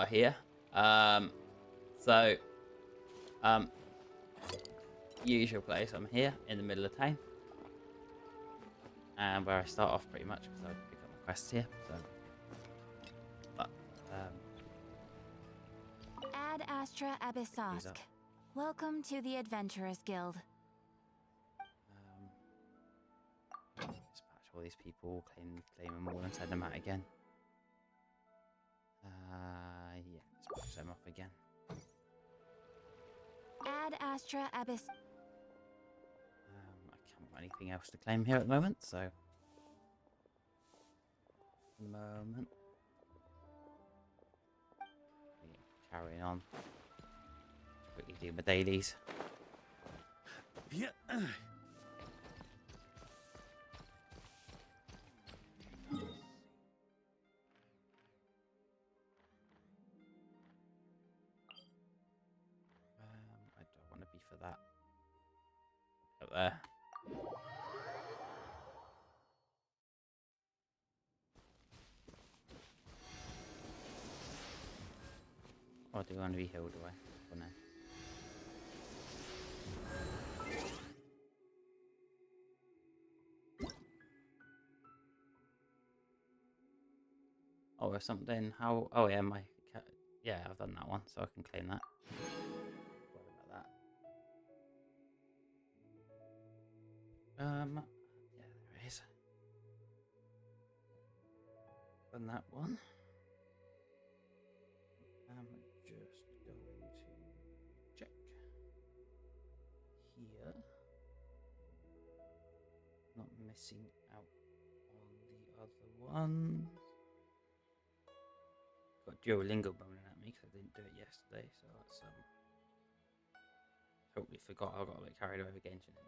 are here. So, usual place. I'm here in the middle of town, and where I start off pretty much because I pick up my quests here. So, but Adsen83. Welcome to the Adventurers Guild. Dispatch all these people, claim them all, and send them out again. Yeah, dispatch them off again. Adsen83. I can't got anything else to claim here at the moment, so at the moment, carrying on. Quickly do my dailies. Yeah. I don't want to be for that. Up there. Or do I want to be healed? Do I? Or no? Oh, or something. How? Oh yeah, my cat. Yeah, I've done that one, so I can claim that. What about that? Yeah, there it is. Done that one. I'm just going to check here. Not missing out on the other ones. Got Duolingo moaning at me because I didn't do it yesterday, so that's totally forgot. I got a bit carried away with Genshin in that.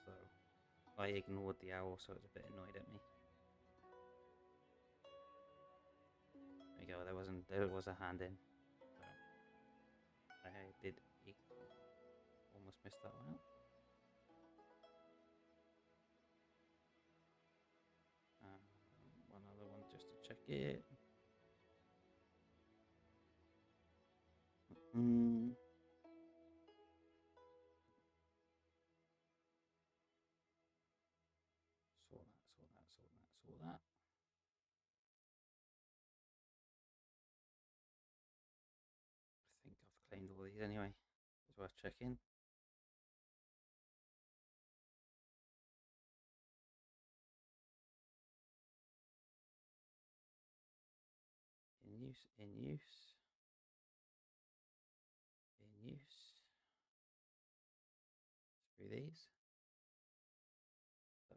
So I ignored the owl, so it's a bit annoyed at me. There we go. There was a hand in. So I did almost miss that one out. One other one just to check it. Saw that. I think I've claimed all these anyway. It's worth checking. In use. Through these. So.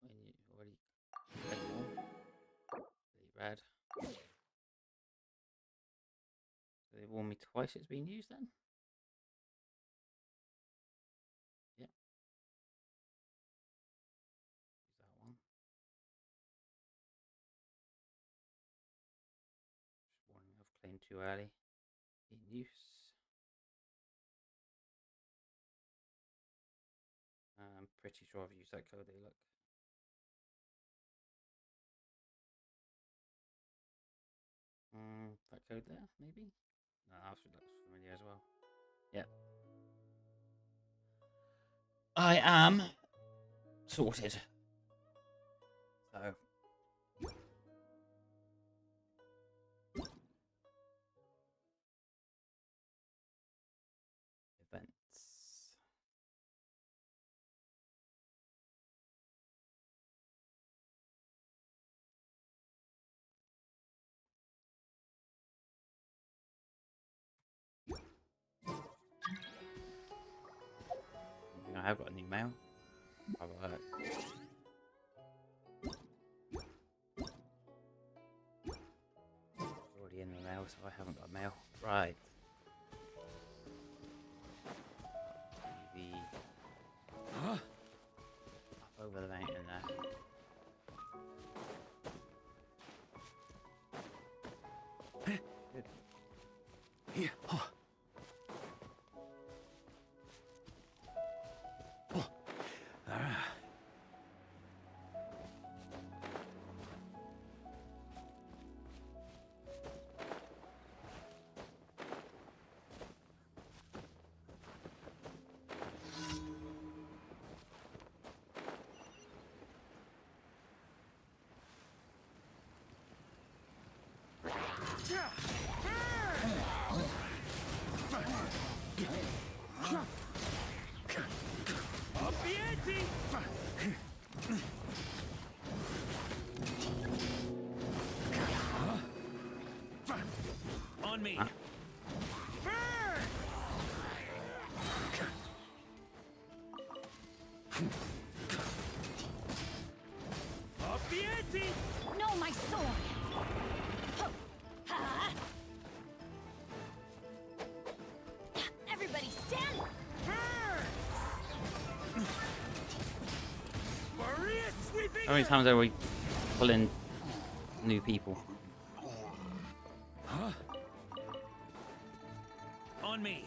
When you already played them all. Really rad. So they warned me twice it's been used then? Yep. Use that one. Just warning I've claimed too early. In use. I'm pretty sure I've used that code. Look. That code there, maybe? No, that looks familiar as well. Yep. I am sorted. So. Events. I have got a new mail. Have a look. It's already in the mail, so I haven't got mail. Right. Up over the mountain there. Good. Yeah. Oh. Oh. Ah. Up the ante! On me. Huh? Up the ante! No, my sword! Huh. Ha! Everybody stand! Maria sweeping! How many times are we pulling new people? Huh? On me.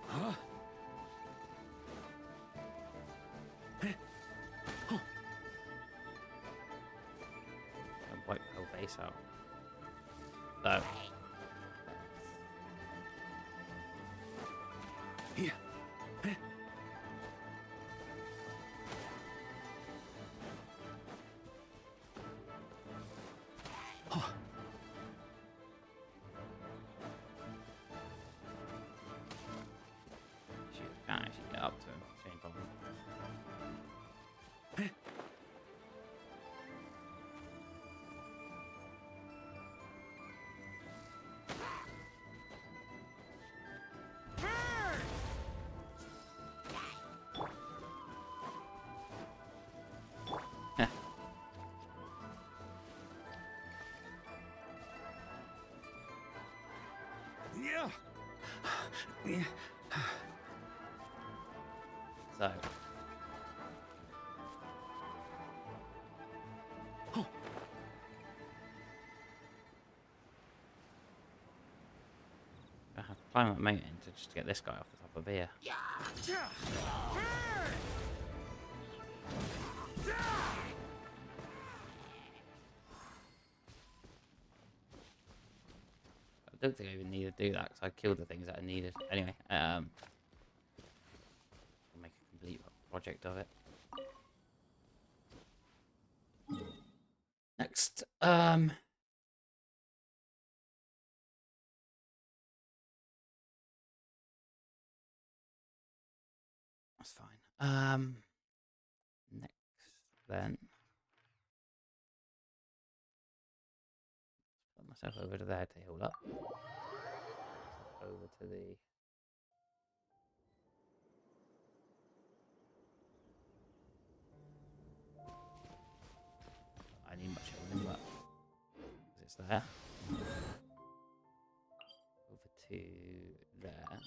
Huh? Wipe the whole base out. So, Here. Oh. you can't actually get up to him. Same problem. Yeah. Yeah. So, Oh. I have to climb that mountain to just get this guy off the top of here. I don't think I even need to do that because I killed the things that I needed. Anyway, I'll make a complete project of it. Next, that's fine. Next then, put myself over to there to heal up. Over to the. I need much healing, but it's there. Over to there.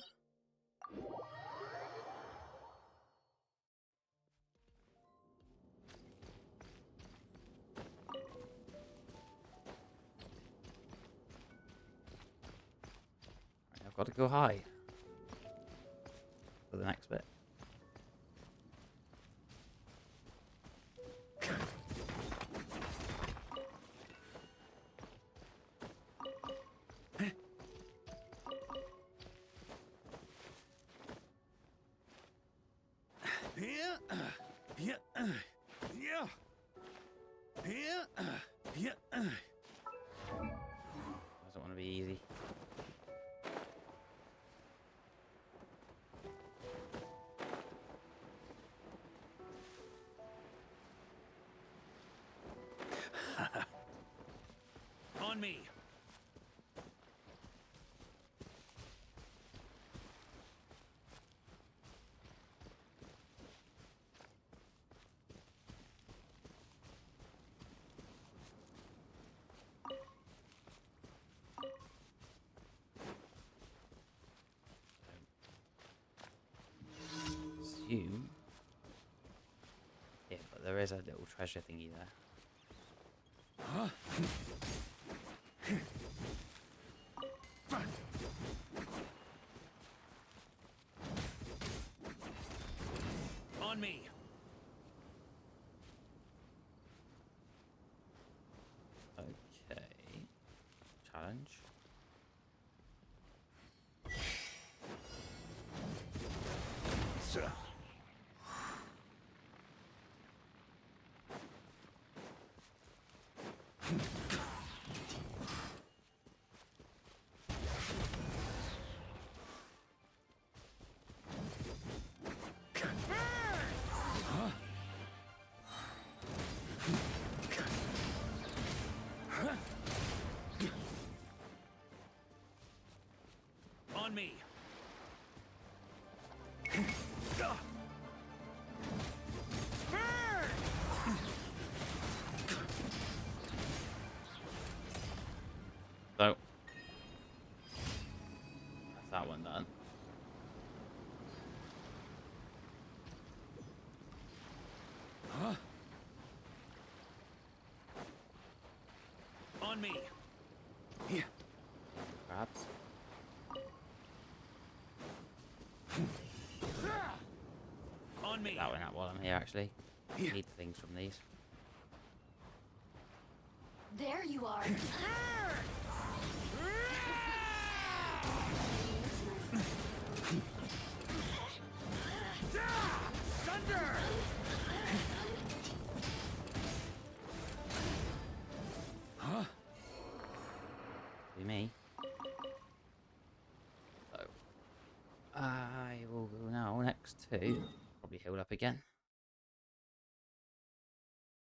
Right, I've got to go high for the next bit. Yeah. Yeah. Yeah. Yeah. Yeah. Doesn't want to be easy. On me. Assume. Yeah, but there is a little treasure thingy there. Huh? challenge. On me. So that's that one done. Huh? On me. Yeah. Perhaps. On me. That one out while I'm here, actually. Yeah. Need things from these. There you are. Thunder! Huh? Be me. So I will go now next to probably heal up again.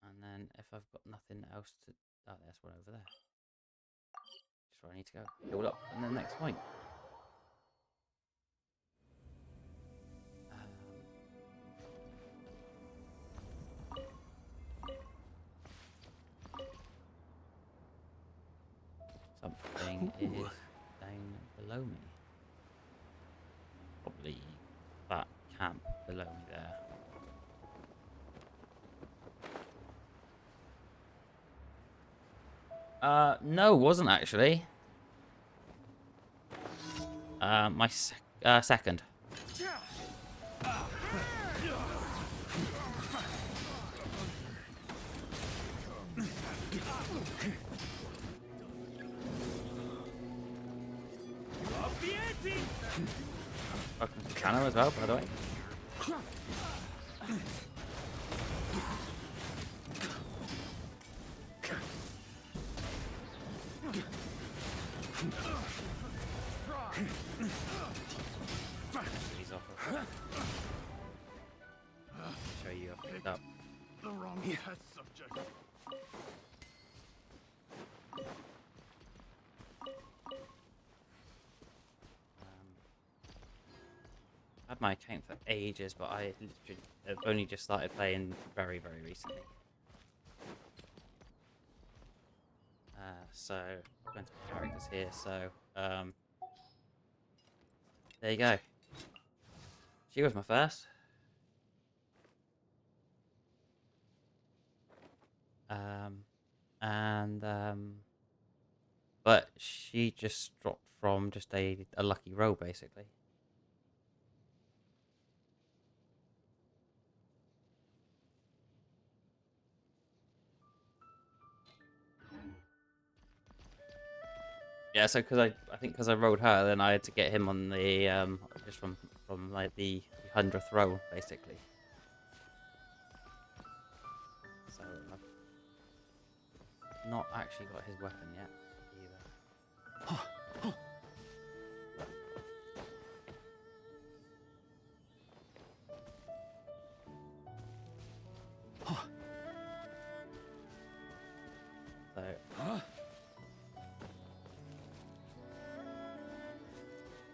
And then if I've got nothing else to... Oh, there's one over there. Just where I need to go. Heal up and then the next point. Something is down below me. Probably that camp below me there. No, it wasn't actually. My second. Welcome to the channel as well, by the way. He's off. Show you up picked up. The wrong test subject. Had my account for ages, but I literally have only just started playing very, very recently. So I'm going to put characters here. So there you go. She was my first. But she just dropped from just a lucky roll, basically. Yeah, so I think because I rolled her, then I had to get him on the just from like the 100th roll, basically. So I've not actually got his weapon yet either. So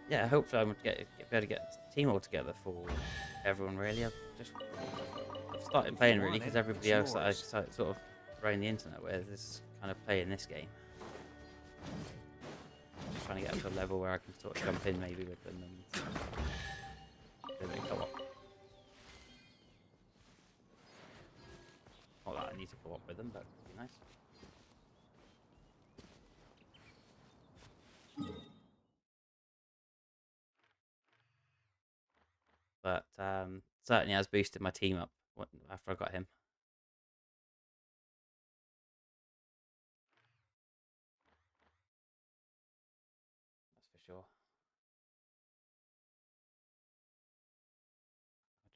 yeah, hopefully I'm gonna be able to get a team all together for everyone. Really, I've started playing really because everybody else that I sort of around the internet with is kind of playing this game. Just trying to get up to a level where I can sort of jump in maybe with them and do a bit of co-op. Not that I need to co-op with them, but it'd be nice. But certainly has boosted my team up after I got him. sure.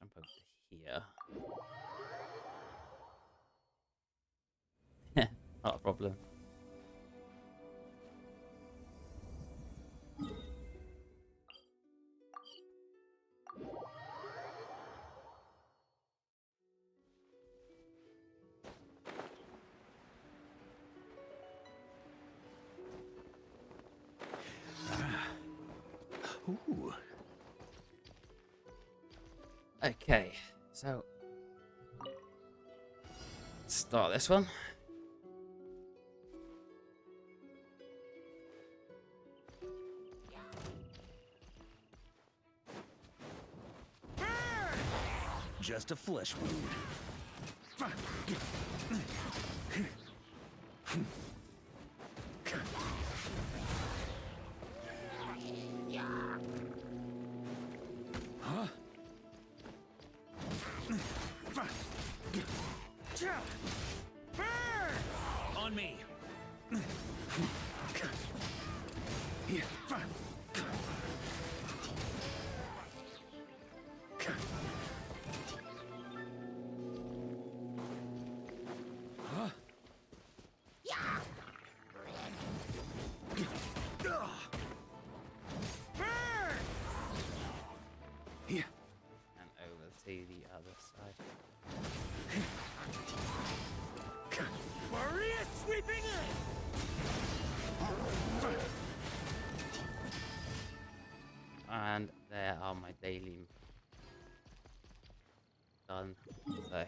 I'll jump over to here. Not a problem. Ooh. Okay, so let's start this one. Just a flesh wound. Huh? On me. Huh? Yeah. And over to the other side. Maria sweeping in. And there are my daily done. So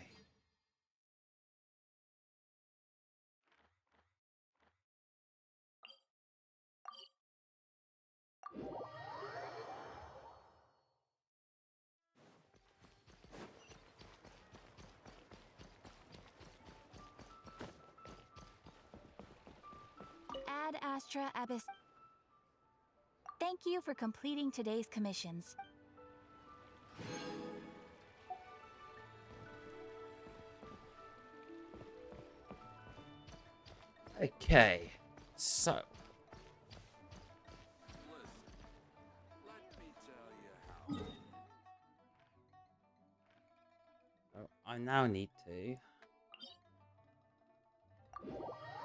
Ad Astra Abyss. Thank you for completing today's commissions. okay, so I now need to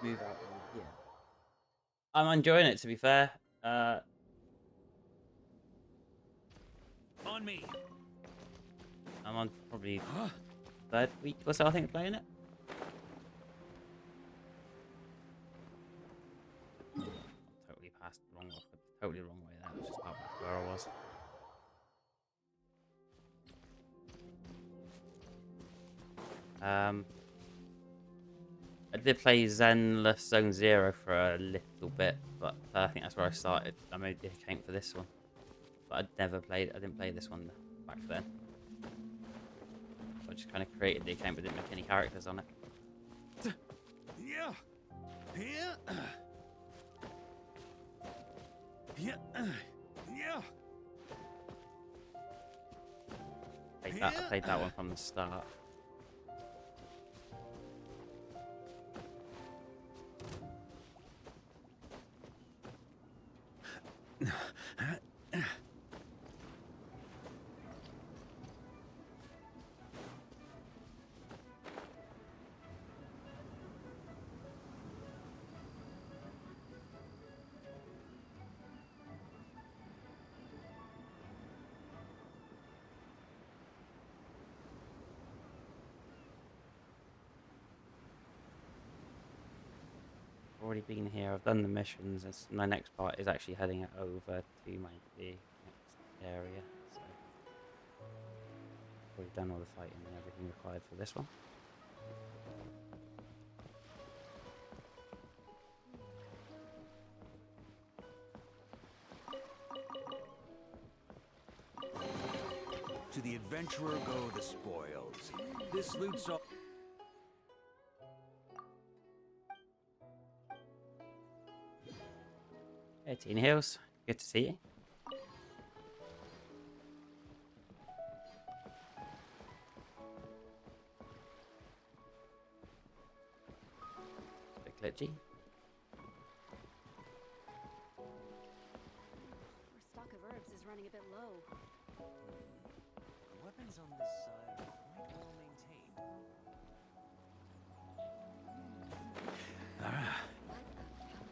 move out over here. I'm enjoying it, to be fair. On me. I'm on probably Huh? third week or so, I think, playing it. Totally passed the wrong, totally wrong way there. I was just about back where I was. I did play Zenless Zone Zero for a little bit, but I think that's where I started. I made the account for this one, but I didn't play this one back then. So I just kind of created the account, but didn't make any characters on it. Yeah. Yeah. Yeah. Yeah. I played that one from the start. Already been here. I've done the missions. My next part is actually heading over to the next area. So already done all the fighting and everything required for this one. To the adventurer go the spoils. This loot's all. 18 heals. Good to see you. It's a bit glitchy. verbs is running a bit low. The weapons on this side are quite well maintained. What a bountiful home.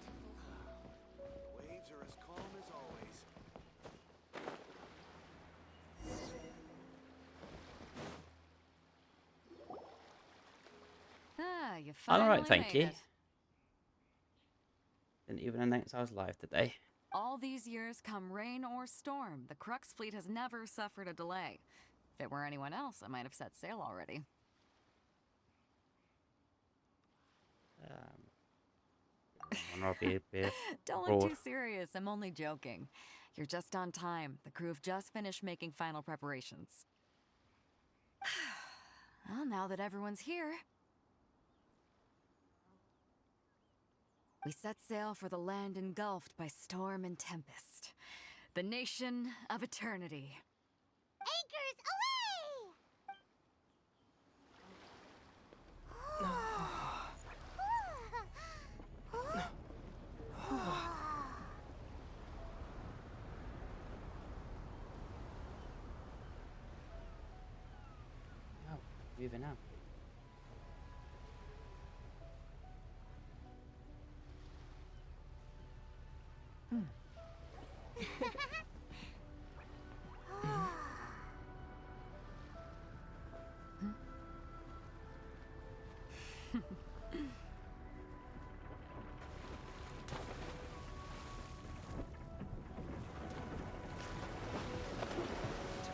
Waves are as calm as always. Ah, you All finally right, thank made you. it. Didn't even announce I was live today. All these years, come rain or storm, the Crux fleet has never suffered a delay. If it were anyone else, I might have set sail already. I'll be a bit Don't broad. look too serious, I'm only joking. You're just on time. The crew have just finished making final preparations. Well, now that everyone's here, we set sail for the land engulfed by storm and tempest. The nation of eternity. Anchors Oh, moving out. To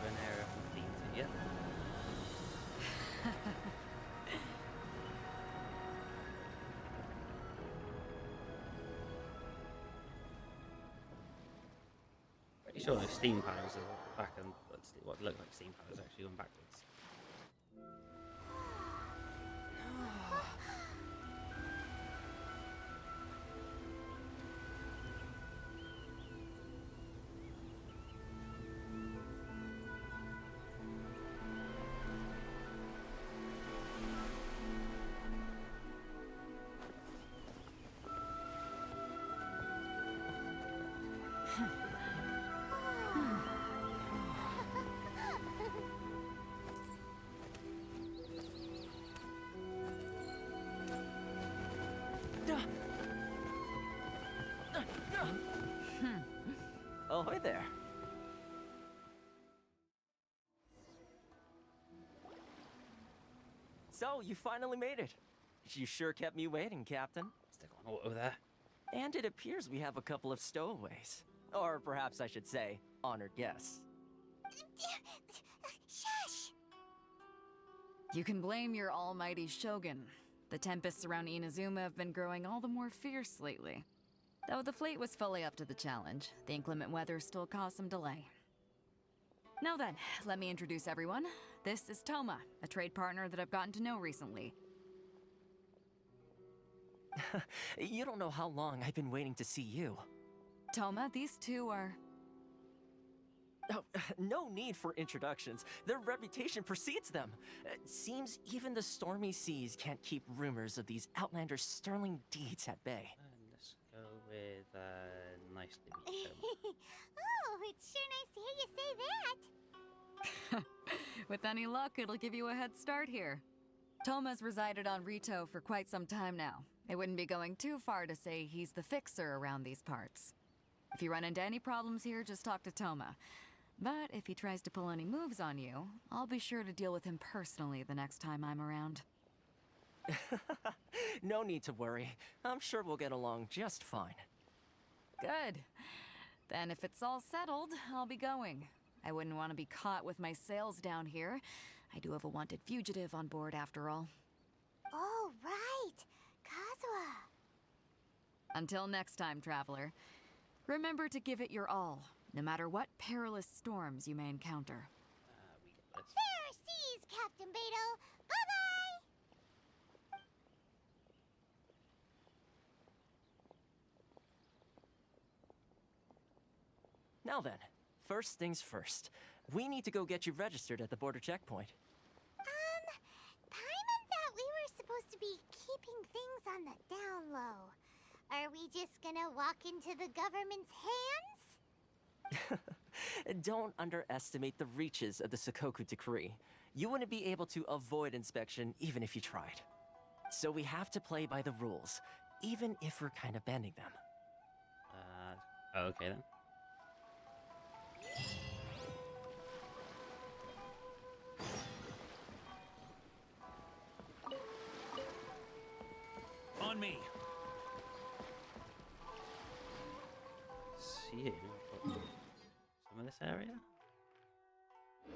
an area completed, yep. Pretty sure those steam panels are back and what look like steam panels are actually going backwards. Ahoy there. So, you finally made it. You sure kept me waiting, Captain. Stick on auto there. And it appears we have a couple of stowaways. Or perhaps I should say, honored guests. Shush! You can blame your almighty shogun. The tempests around Inazuma have been growing all the more fierce lately. Though the fleet was fully up to the challenge, the inclement weather still caused some delay. Now then, let me introduce everyone. This is Toma, a trade partner that I've gotten to know recently. You don't know how long I've been waiting to see you. Toma, these two are... Oh, no need for introductions. Their reputation precedes them. Seems even the stormy seas can't keep rumors of these outlanders' sterling deeds at bay. And let's go with nice to meet you. Oh, it's sure nice to hear you say that. With any luck, it'll give you a head start here. Toma's resided on Rito for quite some time now. It wouldn't be going too far to say he's the fixer around these parts. If you run into any problems here, just talk to Toma. But if he tries to pull any moves on you, I'll be sure to deal with him personally the next time I'm around. No need to worry. I'm sure we'll get along just fine. Good. Then if it's all settled, I'll be going. I wouldn't want to be caught with my sails down here. I do have a wanted fugitive on board after all. Oh, right. Kazuha. Until next time, traveler. Remember to give it your all, no matter what perilous storms you may encounter. We got this. Fair seas, Captain Beto. Bye-bye. Now then, first things first. We need to go get you registered at the border checkpoint. Paimon thought we were supposed to be keeping things on the down low. Are we just gonna walk into the government's hands? Don't underestimate the reaches of the Sakoku Decree. You wouldn't be able to avoid inspection even if you tried. So we have to play by the rules, even if we're kind of bending them. Okay then. On me. See some of this area. So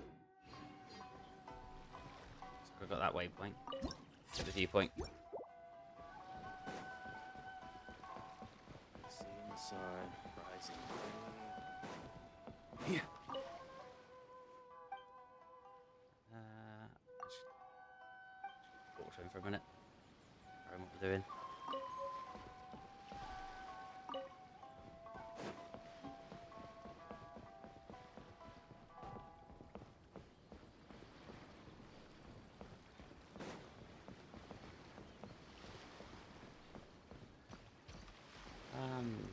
I've got that waypoint. Got the viewpoint. Seeing the sun rising. Here. Just walk to him for a minute. Know what we're doing.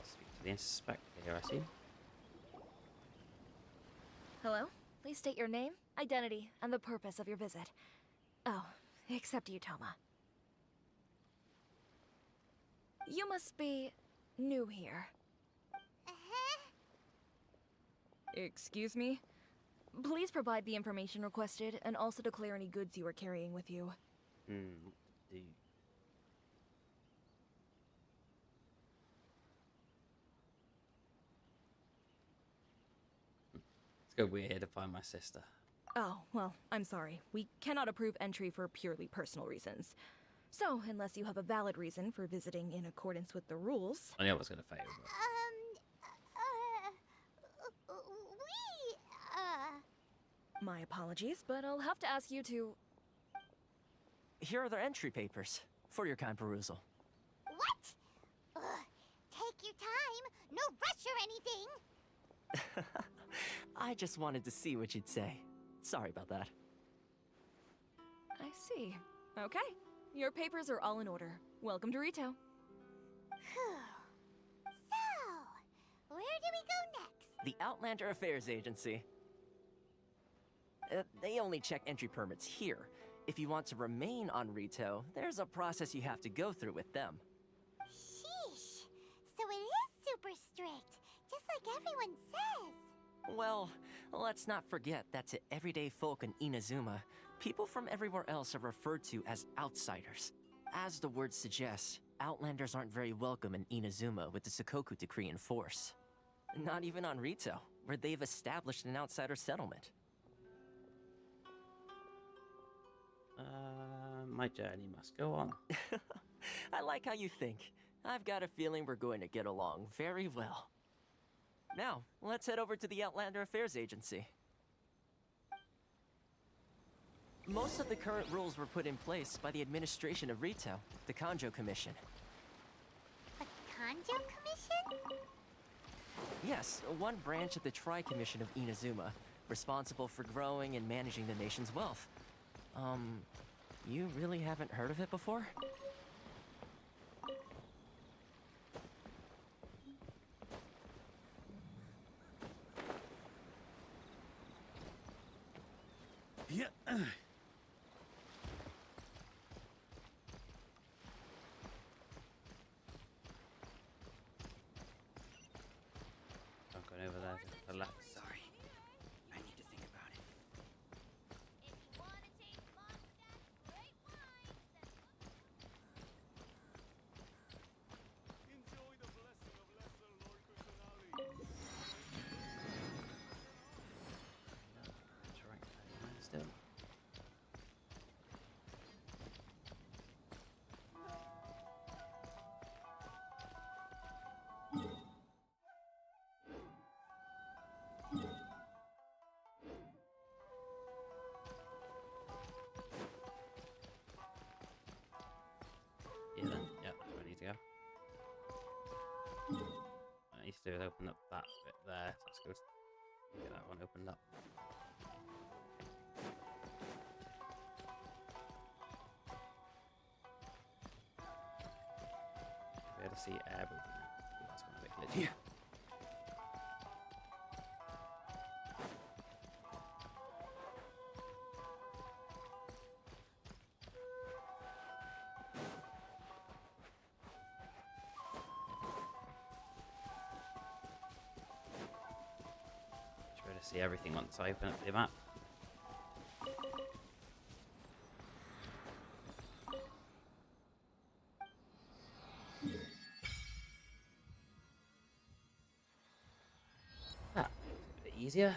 Speak to the inspector here, I see. Hello? Please state your name, identity, and the purpose of your visit. Oh, except you, Toma. You must be new here. Excuse me? Please provide the information requested and also declare any goods you are carrying with you. Do. Let's go weird to find my sister. Oh, well, I'm sorry. We cannot approve entry for purely personal reasons. So, unless you have a valid reason for visiting in accordance with the rules... I knew I was going to fail, but... My apologies, but I'll have to ask you to... Here are their entry papers for your kind perusal. What? Take your time. No rush or anything. I just wanted to see what you'd say. Sorry about that. I see. Okay. Your papers are all in order. Welcome to Rito. Whew. So, where do we go next? The Outlander Affairs Agency. They only check entry permits here. If you want to remain on Rito, there's a process you have to go through with them. Sheesh. So it is super strict, just like everyone says. Well, let's not forget that to everyday folk in Inazuma, people from everywhere else are referred to as outsiders. As the word suggests, Outlanders aren't very welcome in Inazuma with the Sakoku Decree in force. Not even on Rito, where they've established an outsider settlement. My journey must go on. I like how you think. I've got a feeling we're going to get along very well. Now, let's head over to the Outlander Affairs Agency. Most of the current rules were put in place by the administration of Rito, the Kanjo Commission. The Kanjo Commission? Yes, one branch of the Tri-Commission of Inazuma, responsible for growing and managing the nation's wealth. You really haven't heard of it before? Yeah. I'm going over there to the left. Sorry. I need to think about it. Still. Yeah, then. Yeah, that's where I need to go. What I need to do is open up that bit there. So let's go get that one opened up. Be able to see air moving now. Ooh, that's kind of a bit glitchy. Here. to see everything once I open up the map. Ah, a bit easier.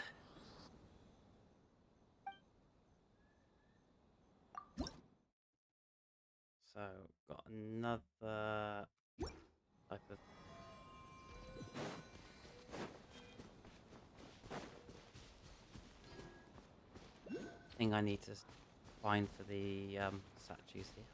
So, got another type of thing I need to find for the statues here.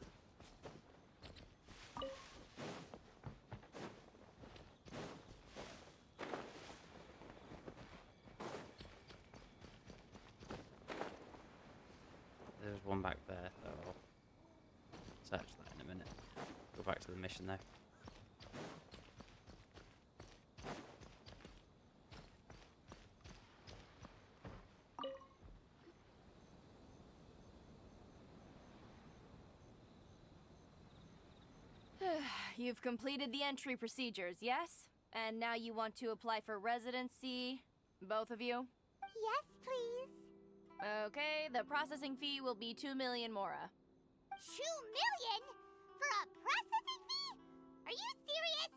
There's one back there, so I'll search that in a minute. Go back to the mission though. You've completed the entry procedures, yes? And now you want to apply for residency? Both of you? Yes, please. Okay, the processing fee will be 2 million mora. 2 million? For a processing fee? Are you serious?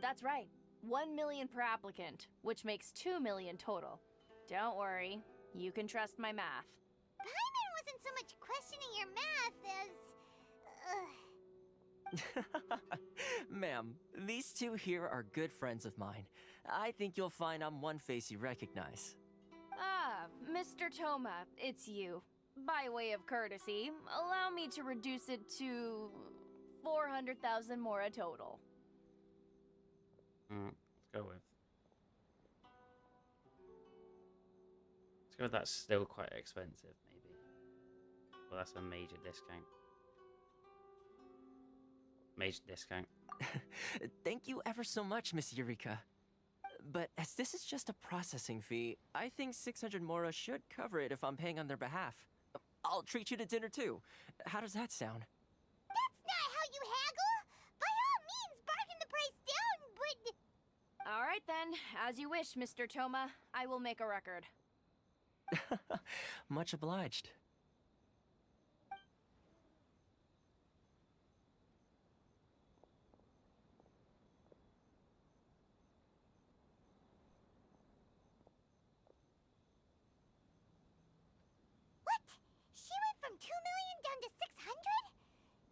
That's right. 1 million per applicant, which makes 2 million total. Don't worry, you can trust my math. Paimon wasn't so much questioning your math as... Ma'am, these two here are good friends of mine. I think you'll find I'm one face you recognize. Ah, Mr. Toma, it's you. By way of courtesy, allow me to reduce it to 400,000 mora total. Let's go with. Let's go with that's still quite expensive, maybe. Well, that's a major discount. Major discount. Thank you ever so much, Miss Eureka. But as this is just a processing fee, I think 600 mora should cover it if I'm paying on their behalf. I'll treat you to dinner too. How does that sound? That's not how you haggle! By all means, bargain the price down, but... All right then, as you wish, Mr. Toma. I will make a record. Much obliged. What? She went from 2 million down to 600?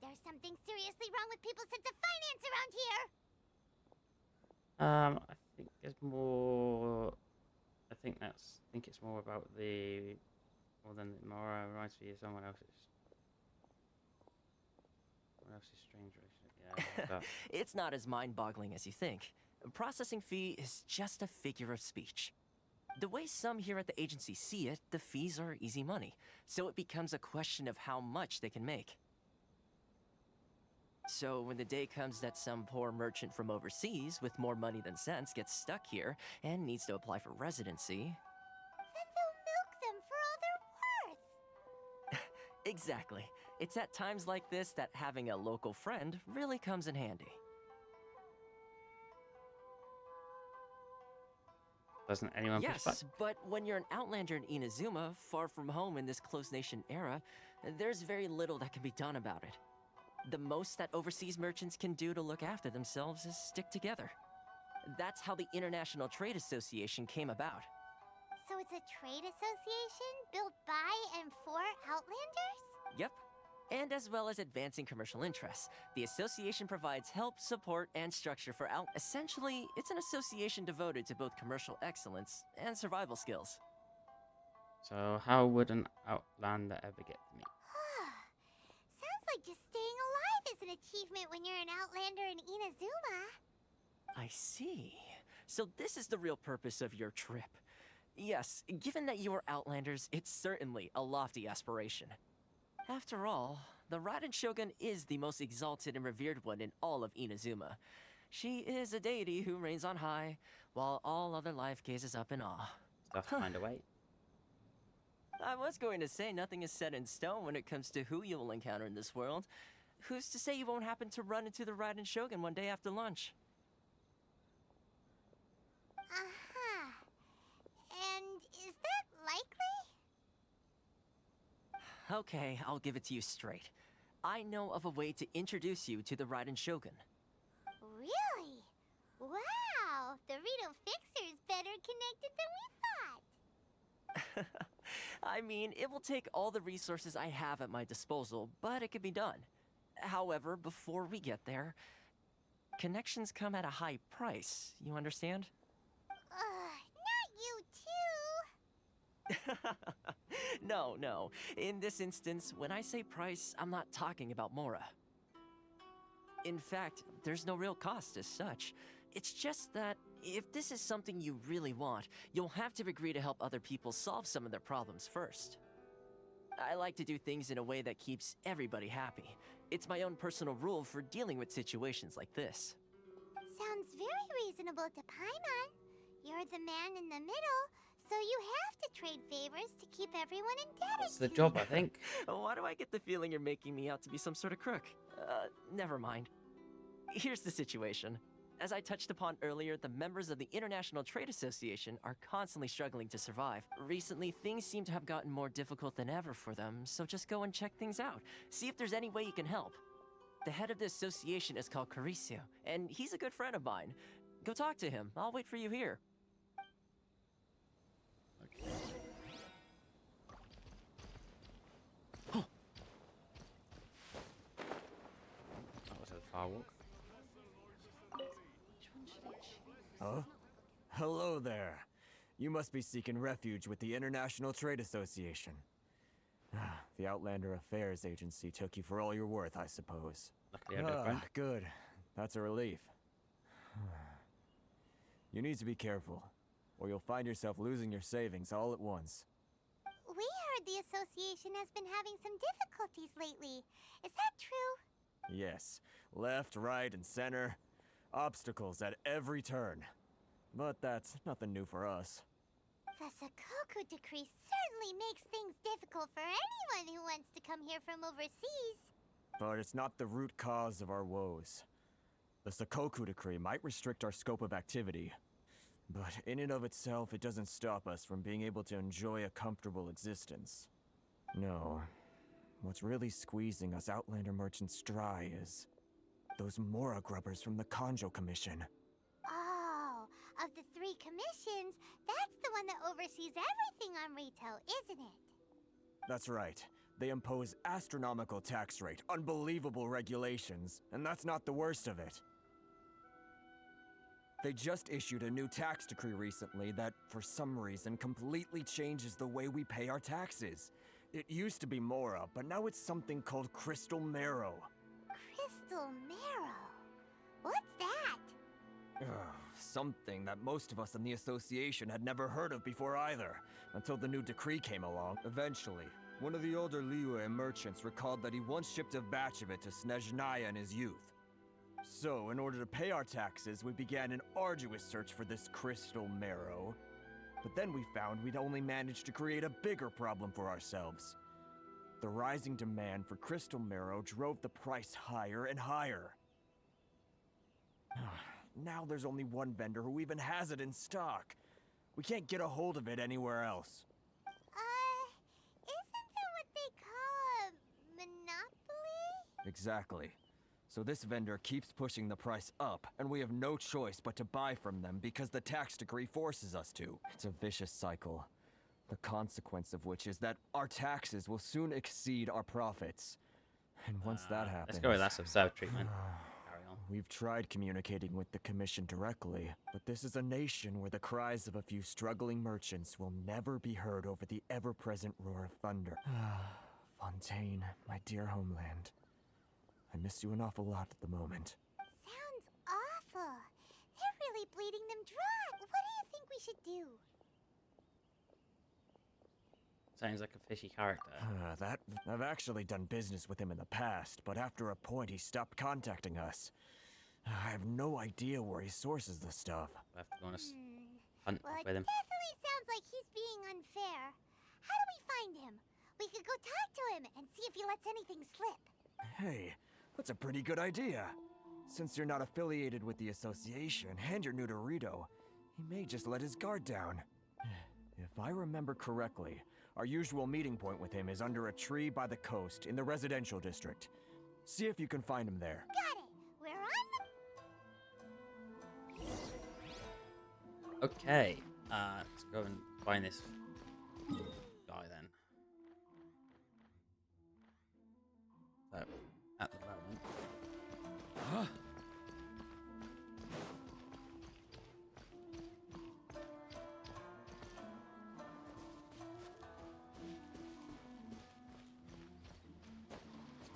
There's something seriously wrong with people's sense of finance around here! I think there's more. I think it's more about the more than Mora reminds me of someone else's strange relationship. Yeah, but It's not as mind-boggling as you think. A processing fee is just a figure of speech. The way some here at the agency see it, the fees are easy money, so it becomes a question of how much they can make. So when the day comes that some poor merchant from overseas with more money than sense gets stuck here and needs to apply for residency... Then they'll milk them for all they're worth! Exactly. It's at times like this that having a local friend really comes in handy. doesn't anyone push back? Yes, but when you're an outlander in Inazuma, far from home in this closed nation era, there's very little that can be done about it. The most that overseas merchants can do to look after themselves is stick together. That's how the International Trade Association came about. So it's a trade association built by and for Outlanders? Yep. And as well as advancing commercial interests, the association provides help, support, and structure for Essentially, it's an association devoted to both commercial excellence and survival skills. So how would an outlander ever get to me? Sounds like just staying alive is an achievement when you're an Outlander in Inazuma. I see. So this is the real purpose of your trip. Yes, given that you are Outlanders, it's certainly a lofty aspiration. After all, the Raiden Shogun is the most exalted and revered one in all of Inazuma. She is a deity who reigns on high, while all other life gazes up in awe. Stuff to find a way. I was going to say nothing is set in stone when it comes to who you will encounter in this world. Who's to say you won't happen to run into the Raiden Shogun one day after lunch? Uh-huh. And Okay, I'll give it to you straight. I know of a way to introduce you to the Raiden Shogun. Really? Wow! The Rito Fixer's better connected than we thought. I mean, it will take all the resources I have at my disposal, but it can be done. However, before we get there, connections come at a high price, you understand? Not you too! No. In this instance, when I say price, I'm not talking about Mora. In fact, there's no real cost as such. It's just that if this is something you really want, you'll have to agree to help other people solve some of their problems first. I like to do things in a way that keeps everybody happy. It's my own personal rule for dealing with situations like this. Sounds very reasonable to Paimon. You're the man in the middle, so you have to trade favors to keep everyone indebted. That's the job, I think. Why do I get the feeling you're making me out to be some sort of crook? Never mind. Here's the situation. As I touched upon earlier, the members of the International Trade Association are constantly struggling to survive. Recently, things seem to have gotten more difficult than ever for them, so just go and check things out. See if there's any way you can help. The head of the association is called Carisio, and he's a good friend of mine. Go talk to him. I'll wait for you here. Okay. That was a far walk. Huh? Hello there. You must be seeking refuge with the International Trade Association. The Outlander Affairs Agency took you for all you're worth, I suppose. Luckily, I have a friend. Good. That's a relief. You need to be careful, or you'll find yourself losing your savings all at once. We heard the association has been having some difficulties lately. Is that true? Yes. Left, right, and center. Obstacles at every turn. But that's nothing new for us. The Sakoku decree certainly makes things difficult for anyone who wants to come here from overseas. But it's not the root cause of our woes. The Sakoku decree might restrict our scope of activity, but in and of itself, it doesn't stop us from being able to enjoy a comfortable existence. No. What's really squeezing us Outlander merchants dry is those Mora grubbers from the Kanjo Commission. Oh, of the 3 commissions, that's the one that oversees everything on retail, isn't it? That's right. They impose astronomical tax rate, unbelievable regulations, and that's not the worst of it. They just issued a new tax decree recently that, for some reason, completely changes the way we pay our taxes. It used to be Mora, but now it's something called Crystal Marrow. Crystal Marrow? What's that? Something that most of us in the association had never heard of before either, until the new decree came along. Eventually, one of the older Liyue merchants recalled that he once shipped a batch of it to Snezhnaya in his youth. So, in order to pay our taxes, we began an arduous search for this Crystal Marrow. But then we found we'd only managed to create a bigger problem for ourselves. The rising demand for Crystal Marrow drove the price higher and higher. Now there's only one vendor who even has it in stock. We can't get a hold of it anywhere else. Isn't that what they call a monopoly? Exactly. So this vendor keeps pushing the price up, and we have no choice but to buy from them because the tax decree forces us to. It's a vicious cycle. The consequence of which is that our taxes will soon exceed our profits. And once that happens... Let's go with that observed treatment. Carry on. We've tried communicating with the Commission directly, but this is a nation where the cries of a few struggling merchants will never be heard over the ever-present roar of thunder. Fontaine, my dear homeland. I miss you an awful lot at the moment. Sounds awful. They're really bleeding them dry. What do you think we should do? Sounds like a fishy character. I've actually done business with him in the past, but after a point he stopped contacting us. I have no idea where he sources the stuff. I have to go on a hunt Well, it with him. definitely sounds like he's being unfair. How do we find him? We could go talk to him and see if he lets anything slip. Hey, that's a pretty good idea. Since you're not affiliated with the association and you're new to Rito, he may just let his guard down. If I remember correctly, Our usual meeting point with him is under a tree by the coast in the residential district. See if you can find him there. Got it. We're on the... Okay, let's go and find this guy then. So, at the moment...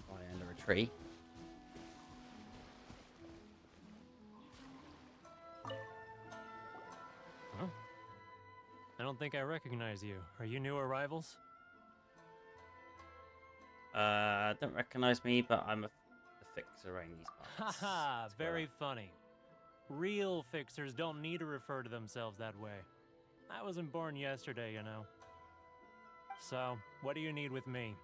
Fly under a tree. Huh? I don't think I recognize you. Are you new arrivals? Don't recognize me, but I'm the fixer around these parts. Haha, Let's go very there. funny. Real fixers don't need to refer to themselves that way. I wasn't born yesterday, you know. So, what do you need with me?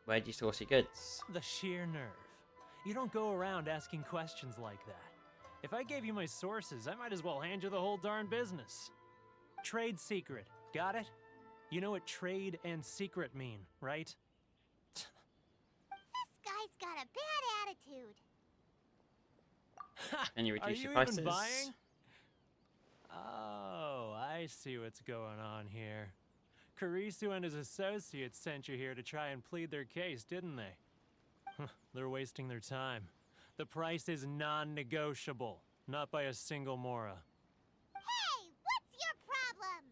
Where'd you source your goods? The sheer nerve. You don't go around asking questions like that. If I gave you my sources, I might as well hand you the whole darn business. Trade secret, got it? You know what trade and secret mean, right? This guy's got a bad attitude. Can you Are reduce you your prices? even buying? Oh, I see what's going on here. Karisu and his associates sent you here to try and plead their case, didn't they? They're wasting their time. The price is non-negotiable, not by a single Mora. Hey, what's your problem?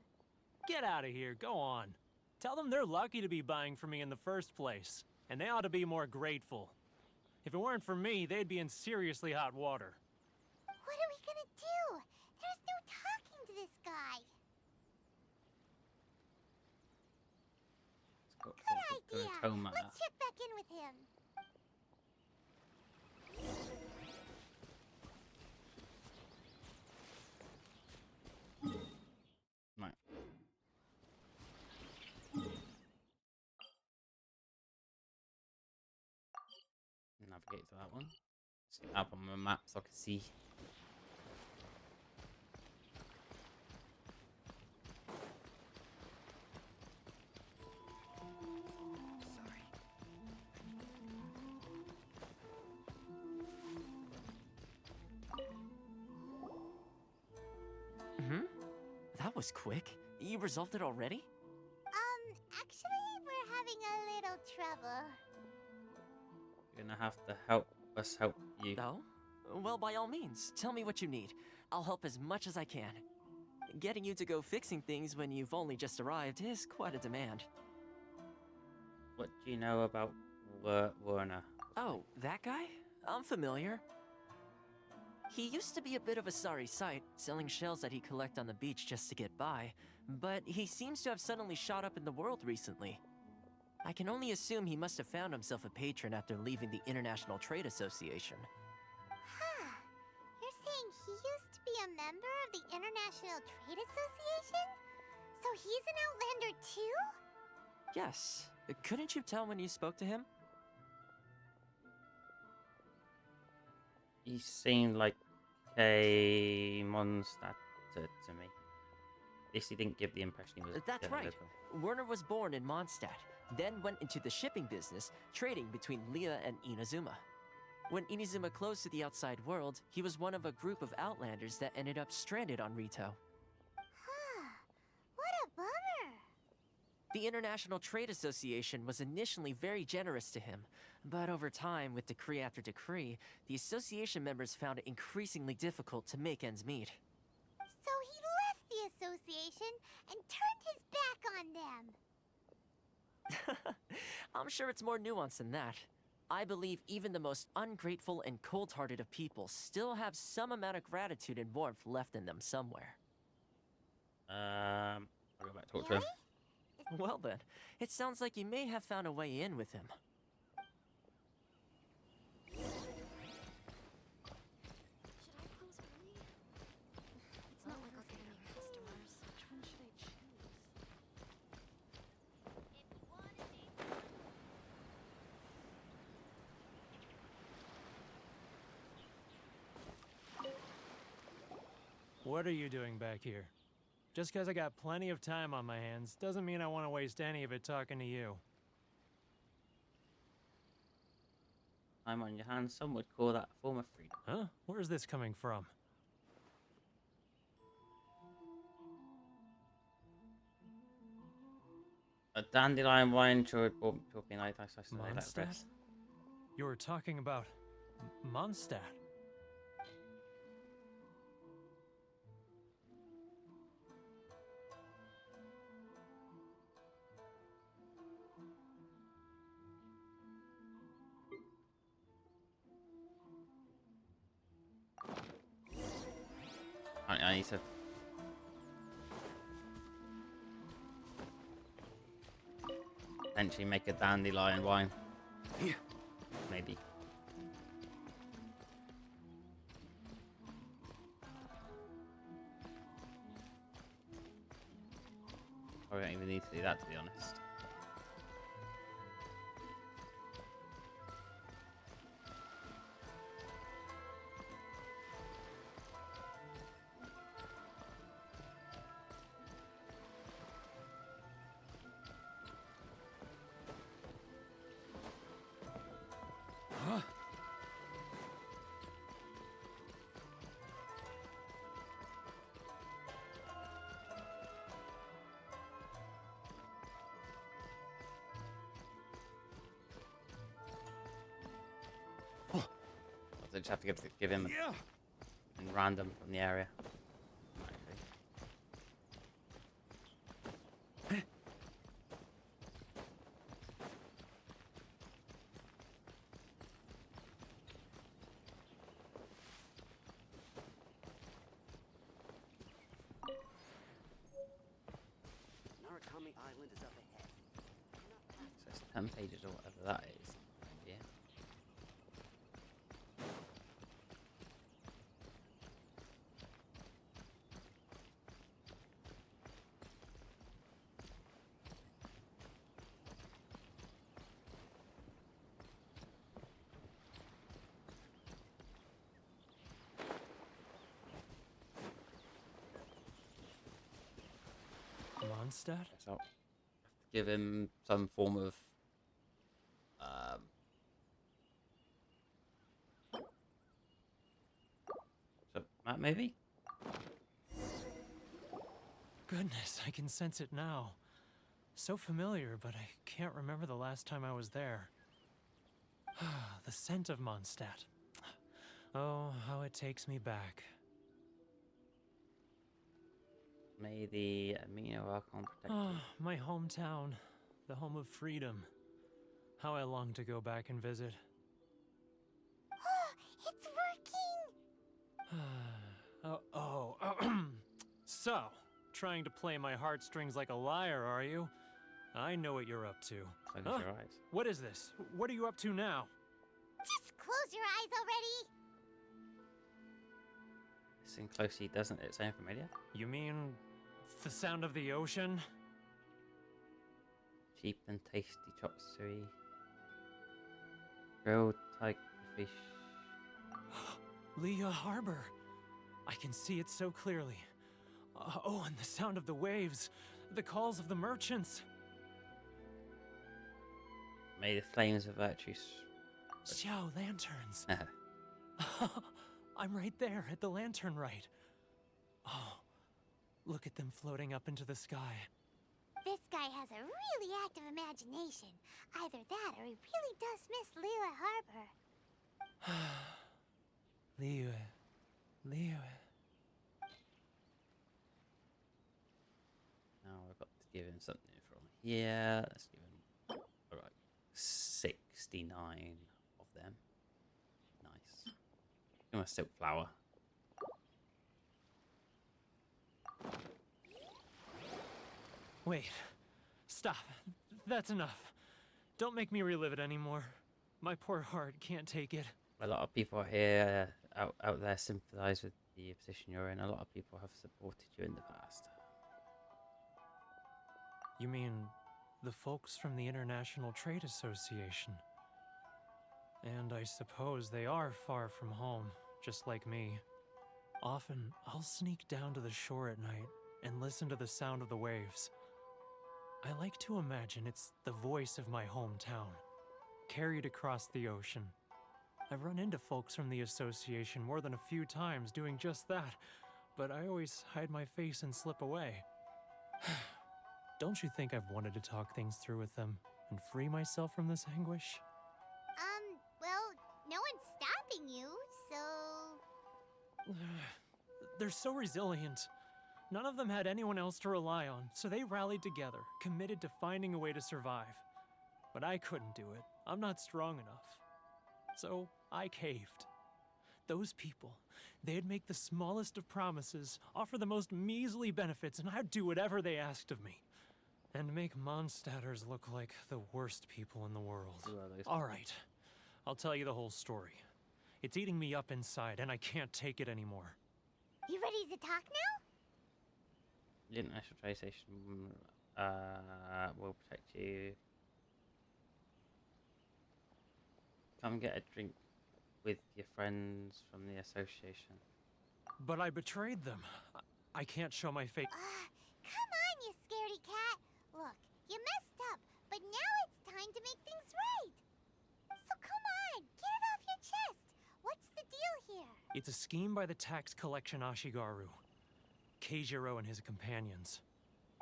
Get out of here, go on. Tell them they're lucky to be buying from me in the first place, and they ought to be more grateful. If it weren't for me, they'd be in seriously hot water. What are we gonna do? There's no talking to this guy. Good idea. Toma. Let's check back in with him. Right. Navigate to that one. Just up on my map so I can see. That was quick. You resolved it already? Actually, we're having a little trouble. You're gonna have to help us help you. No? Well, by all means, tell me what you need. I'll help as much as I can. Getting you to go fixing things when you've only just arrived is quite a demand. What do you know about Werner? Oh, that guy? I'm familiar. He used to be a bit of a sorry sight, selling shells that he collect on the beach just to get by, but he seems to have suddenly shot up in the world recently. I can only assume he must have found himself a patron after leaving the International Trade Association. Huh. You're saying he used to be a member of the International Trade Association? So he's an Outlander too? Yes. Couldn't you tell when you spoke to him? He seemed like a monster to me. At least he didn't give the impression he was. That's right. local. Werner was born in Mondstadt, then went into the shipping business, trading between Leah and Inazuma. When Inazuma closed to the outside world, he was one of a group of Outlanders that ended up stranded on Rito. Huh. What a bummer. The International Trade Association was initially very generous to him, but over time, with decree after decree, the association members found it increasingly difficult to make ends meet. So he left the association and turned his back on them. I'm sure it's more nuanced than that. I believe even the most ungrateful and cold-hearted of people still have some amount of gratitude and warmth left in them somewhere. I'll go back to talk to him. Well then, it sounds like you may have found a way in with him. It's not like I'll get any customers. Which one should I choose? What are you doing back here? Just because I got plenty of time on my hands doesn't mean I want to waste any of it talking to you. Time on your hands, some would call that a form of freedom. Huh? Where's this coming from? A dandelion wine should be like I say that, Mondstadt? Chris. You were talking about Mondstadt. I need to. Potentially make a dandelion wine. Yeah. Maybe. I don't even need to do that, to be honest. Huh? I just have to give him Yeah. a random from the area. Actually. Narukami Island is up ahead. So it's 10 pages or whatever that is. Yeah. Mondstadt? So give him some form of so map maybe? Goodness, I can sense it now. So familiar, but I can't remember the last time I was there. The scent of Mondstadt. Oh, how it takes me back. May the amino Archon protect Oh, you. my hometown. The home of freedom. How I long to go back and visit. It's working! Oh, so, trying to play my heartstrings like a liar, are you? I know what you're up to. Close Huh? your eyes. What is this? What are you up to now? Just close your eyes already! Listen closely, doesn't it sound familiar? You mean the sound of the ocean? Cheap and tasty chop suey. Grilled tiger fish. Leah Harbor. I can see it so clearly. Oh, and the sound of the waves. The calls of the merchants. May the flames of virtue. Xiao lanterns. I'm right there at the lantern right. Oh, look at them floating up into the sky. This guy has a really active imagination. Either that or he really does miss Lila Harbor. Liyue. Now I've got to give him something from here. Let's give him alright. 69 of them. Nice. Give him a silk flower. Wait. Stop. That's enough. Don't make me relive it anymore. My poor heart can't take it. A lot of people here out there sympathise with the position you're in. A lot of people have supported you in the past. You mean the folks from the International Trade Association? And I suppose they are far from home, just like me. Often, I'll sneak down to the shore at night, and listen to the sound of the waves. I like to imagine it's the voice of my hometown, carried across the ocean. I've run into folks from the association more than a few times doing just that, but I always hide my face and slip away. Don't you think I've wanted to talk things through with them and free myself from this anguish? Well, no one's stopping you, so... They're so resilient. None of them had anyone else to rely on, so they rallied together, committed to finding a way to survive. But I couldn't do it. I'm not strong enough. So I caved. Those people, they'd make the smallest of promises, offer the most measly benefits, and I'd do whatever they asked of me. And make Mondstadters look like the worst people in the world. All right, I'll tell you the whole story. It's eating me up inside, and I can't take it anymore. You ready to talk now? The International Trade Station will protect you. Come get a drink with your friends from the association. But I betrayed them. I can't show my face. Come on, you scaredy cat. Look, you messed up, but now it's time to make things right. So come on, get it off your chest. What's the deal here? It's a scheme by the tax collection Ashigaru, Keijiro and his companions.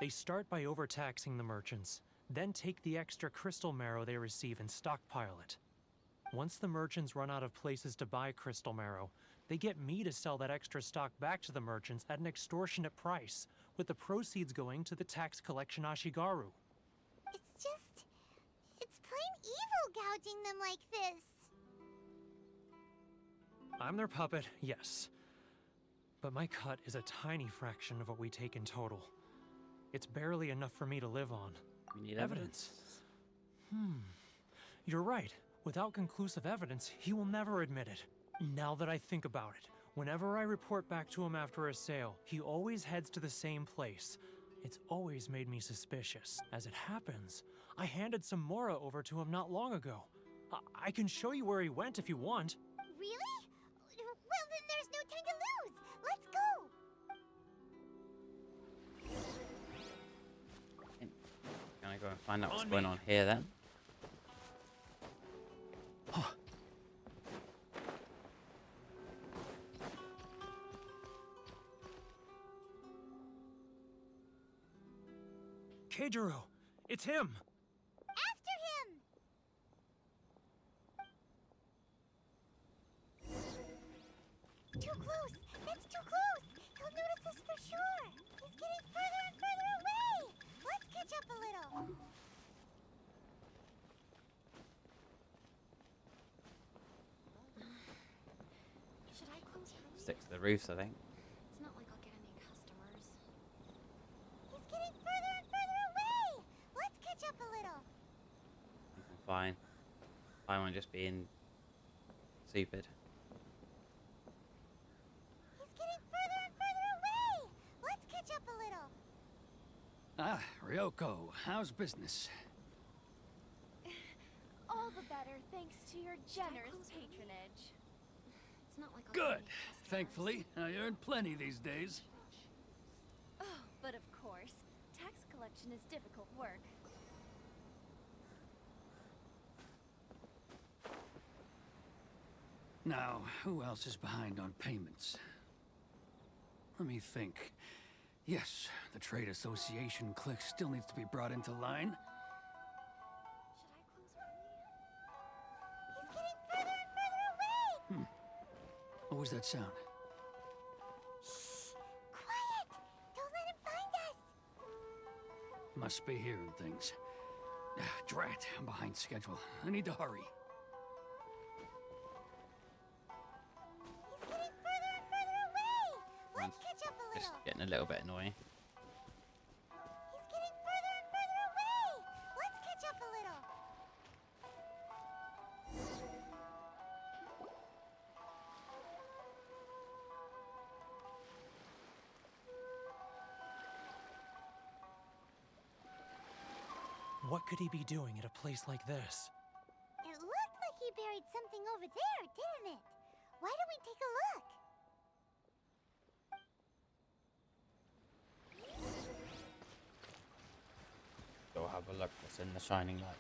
They start by overtaxing the merchants, then take the extra crystal marrow they receive and stockpile it. Once the merchants run out of places to buy crystal marrow, they get me to sell that extra stock back to the merchants at an extortionate price, with the proceeds going to the tax collection Ashigaru. It's plain evil gouging them like this. I'm their puppet, yes. But my cut is a tiny fraction of what we take in total. It's barely enough for me to live on. We need evidence. You're right. Without conclusive evidence, he will never admit it. Now that I think about it, whenever I report back to him after a sale, he always heads to the same place. It's always made me suspicious. As it happens, I handed some Mora over to him not long ago. I can show you where he went if you want. Really? Well, then there's no time to lose. Let's go. Gonna go and find out what's going on here then. Keijiro, it's him! After him! Too close! That's too close! He'll notice us for sure! He's getting further and further away! Let's catch up a little! Should I close early? Stick to the roofs, I think. It's not like I'll get any customers. He's getting further and further away! Let's catch up a little! Fine. Fine on just being stupid. He's getting further and further away! Let's catch up a little! Ah, Ryoko, how's business? All the better thanks to your generous patronage. It's not like I'll Good. get any customers. Thankfully, I earn plenty these days. Oh, but of course, tax collection is difficult work. Now, who else is behind on payments? Let me think. Yes, the Trade Association clique still needs to be brought into line. He's getting further and further away! What was that sound? Shh! Quiet! Don't let him find us! Must be hearing things. Drat, I'm behind schedule. I need to hurry. He's getting further and further away! Let's catch up a Just little! getting a little bit annoying. He's getting further and further away! Let's catch up a little! What could he be doing at a place like this? It looked like he buried something over there, didn't it? Why don't we take a look? look what's in the shining light.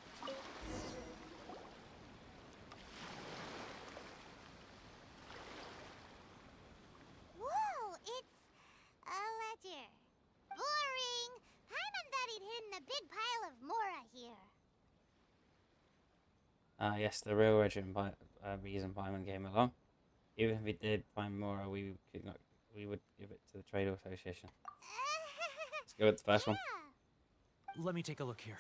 Whoa, it's a ledger. Boring. Paimon thought he'd hidden a big pile of Mora here. Yes, the real reason Paimon came along. Even if we did find more, we would give it to the Trade Association. Let's go with the first one. Let me take a look here.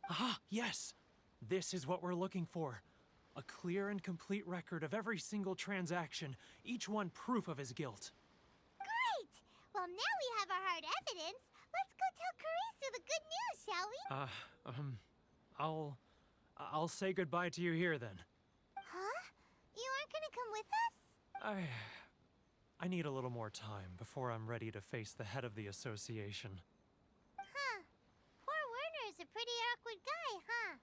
Aha, yes! This is what we're looking for. A clear and complete record of every single transaction, each one proof of his guilt. Great! Well, now we have our hard evidence. Let's go tell Karisu the good news, shall we? I'll say goodbye to you here then. Huh? You aren't gonna come with us? I need a little more time before I'm ready to face the head of the association. Huh. Poor Werner's a pretty awkward guy, huh?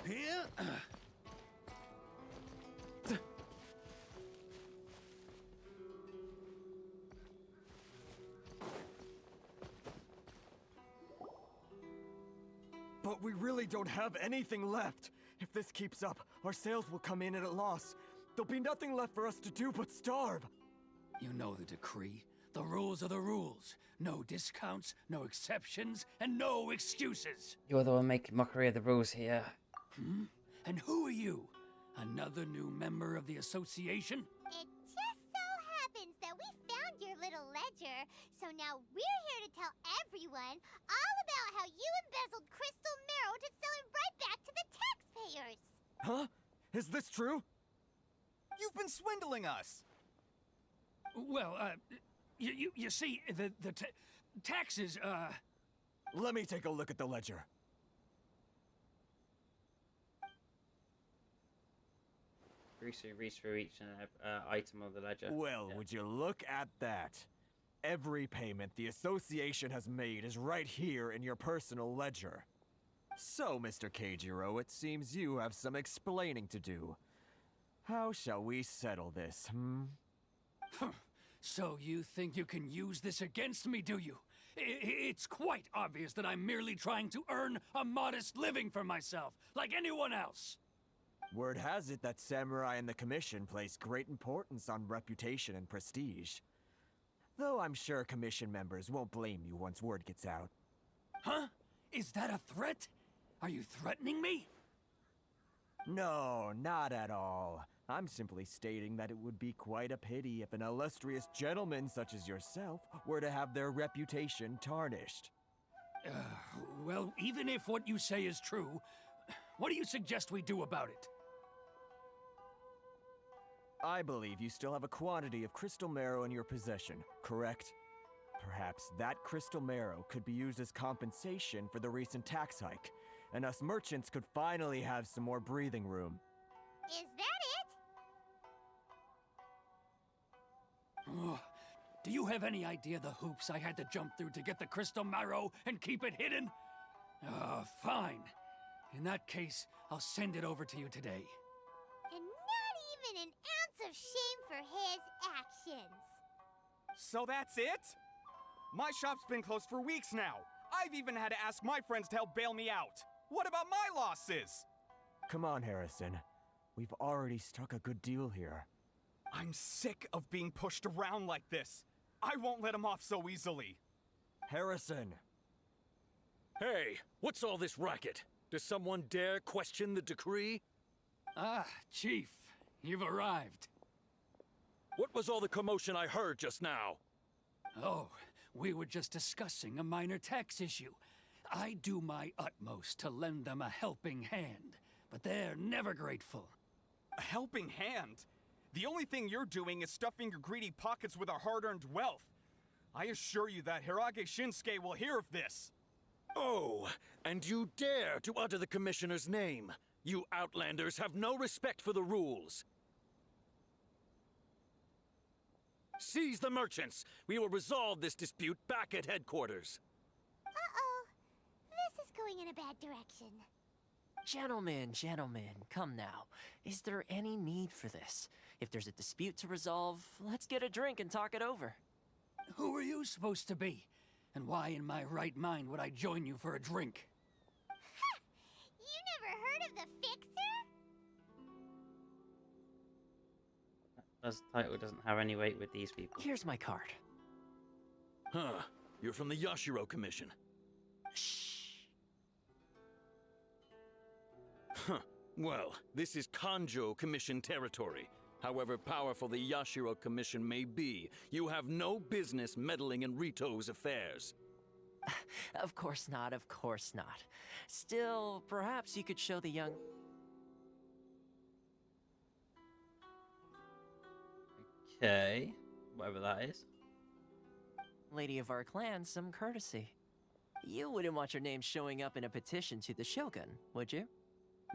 Here? But we really don't have anything left. If this keeps up, our sales will come in at a loss. There'll be nothing left for us to do but starve. You know the decree. The rules are the rules. No discounts, no exceptions, and no excuses. You're the one making mockery of the rules here. Hmm? And who are you? Another new member of the association? It just so happens that we found your little ledger, so now we're here to tell everyone all about how you embezzled crystal marrow to sell it right back to the taxpayers. Huh? Is this true? You've been swindling us! Well, you see, the taxes, Let me take a look at the ledger. Reach through each item of the ledger. Well, would you look at that? Every payment the association has made is right here in your personal ledger. So, Mr. Keijiro, it seems you have some explaining to do. How shall we settle this, So you think you can use this against me, do you? It's quite obvious that I'm merely trying to earn a modest living for myself, like anyone else. Word has it that Samurai and the Commission place great importance on reputation and prestige. Though I'm sure Commission members won't blame you once word gets out. Huh? Is that a threat? Are you threatening me? No, not at all. I'm simply stating that it would be quite a pity if an illustrious gentleman such as yourself were to have their reputation tarnished. Well, even if what you say is true, what do you suggest we do about it? I believe you still have a quantity of crystal marrow in your possession, correct? Perhaps that crystal marrow could be used as compensation for the recent tax hike, and us merchants could finally have some more breathing room. Is that it? Oh, do you have any idea the hoops I had to jump through to get the crystal marrow and keep it hidden? Fine. In that case, I'll send it over to you today. And not even an ounce of shame for his actions. So that's it? My shop's been closed for weeks now. I've even had to ask my friends to help bail me out. What about my losses? Come on, Harrison. We've already struck a good deal here. I'm sick of being pushed around like this. I won't let him off so easily. Harrison! Hey, what's all this racket? Does someone dare question the decree? Ah, Chief, you've arrived. What was all the commotion I heard just now? Oh, we were just discussing a minor tax issue. I do my utmost to lend them a helping hand, but they're never grateful. A helping hand? The only thing you're doing is stuffing your greedy pockets with our hard-earned wealth. I assure you that Hirage Shinsuke will hear of this. Oh, and you dare to utter the Commissioner's name. You Outlanders have no respect for the rules. Seize the merchants! We will resolve this dispute back at headquarters. Uh-oh. This is going in a bad direction. Gentlemen, come now. Is there any need for this? If there's a dispute to resolve, let's get a drink and talk it over. Who are you supposed to be? And why in my right mind would I join you for a drink? Ha! You never heard of the Fixer? That title doesn't have any weight with these people. Here's my card. Huh. You're from the Yashiro Commission. Shh. Huh. Well, this is Kanjo Commission territory. However powerful the Yashiro Commission may be, you have no business meddling in Rito's affairs. Of course not, of course not. Still, perhaps you could show the young... Okay, whatever that is. lady of our clan some courtesy. You wouldn't want your name showing up in a petition to the Shogun, would you?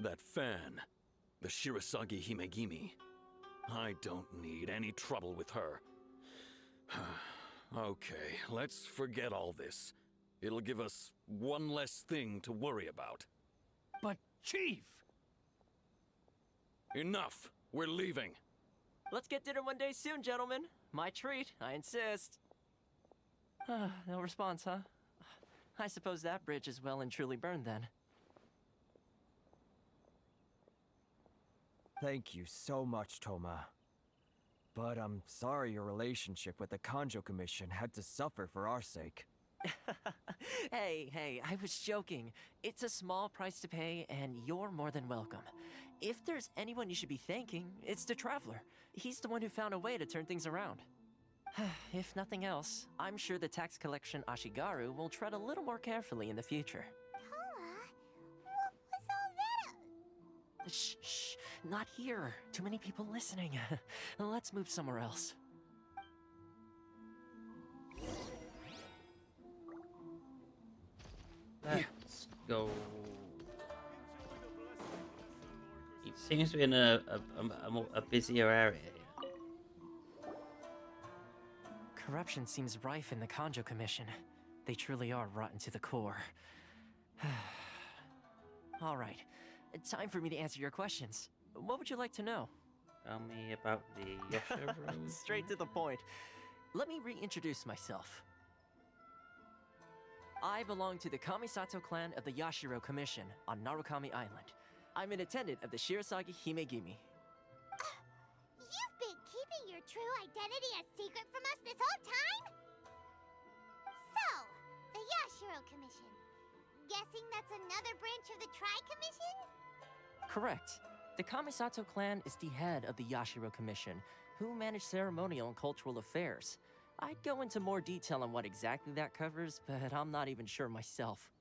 That fan, the Shirasagi Himegimi. I don't need any trouble with her. Okay, let's forget all this. It'll give us one less thing to worry about. But, Chief! Enough! We're leaving. Let's get dinner one day soon, gentlemen. My treat, I insist. No response, huh? I suppose that bridge is well and truly burned then. Thank you so much, Toma. But I'm sorry your relationship with the Kanjo Commission had to suffer for our sake. Hey, I was joking. It's a small price to pay, and you're more than welcome. If there's anyone you should be thanking, it's the Traveler. He's the one who found a way to turn things around. If nothing else, I'm sure the tax collection Ashigaru will tread a little more carefully in the future. Toma, what was all that? Shh, not here. Too many people listening. Let's move somewhere else. Let's go. It seems to be in a busier area here. Corruption seems rife in the Kanjo Commission. They truly are rotten to the core. All right, time for me to answer your questions. What would you like to know? Tell me about the Yashiro. Straight to the point. Let me reintroduce myself. I belong to the Kamisato clan of the Yashiro Commission on Narukami Island. I'm an attendant of the Shirasagi Himegimi. You've been keeping your true identity a secret from us this whole time? So, the Yashiro Commission. Guessing that's another branch of the Tri-Commission? Correct. The Kamisato clan is the head of the Yashiro Commission, who manage ceremonial and cultural affairs. I'd go into more detail on what exactly that covers, but I'm not even sure myself.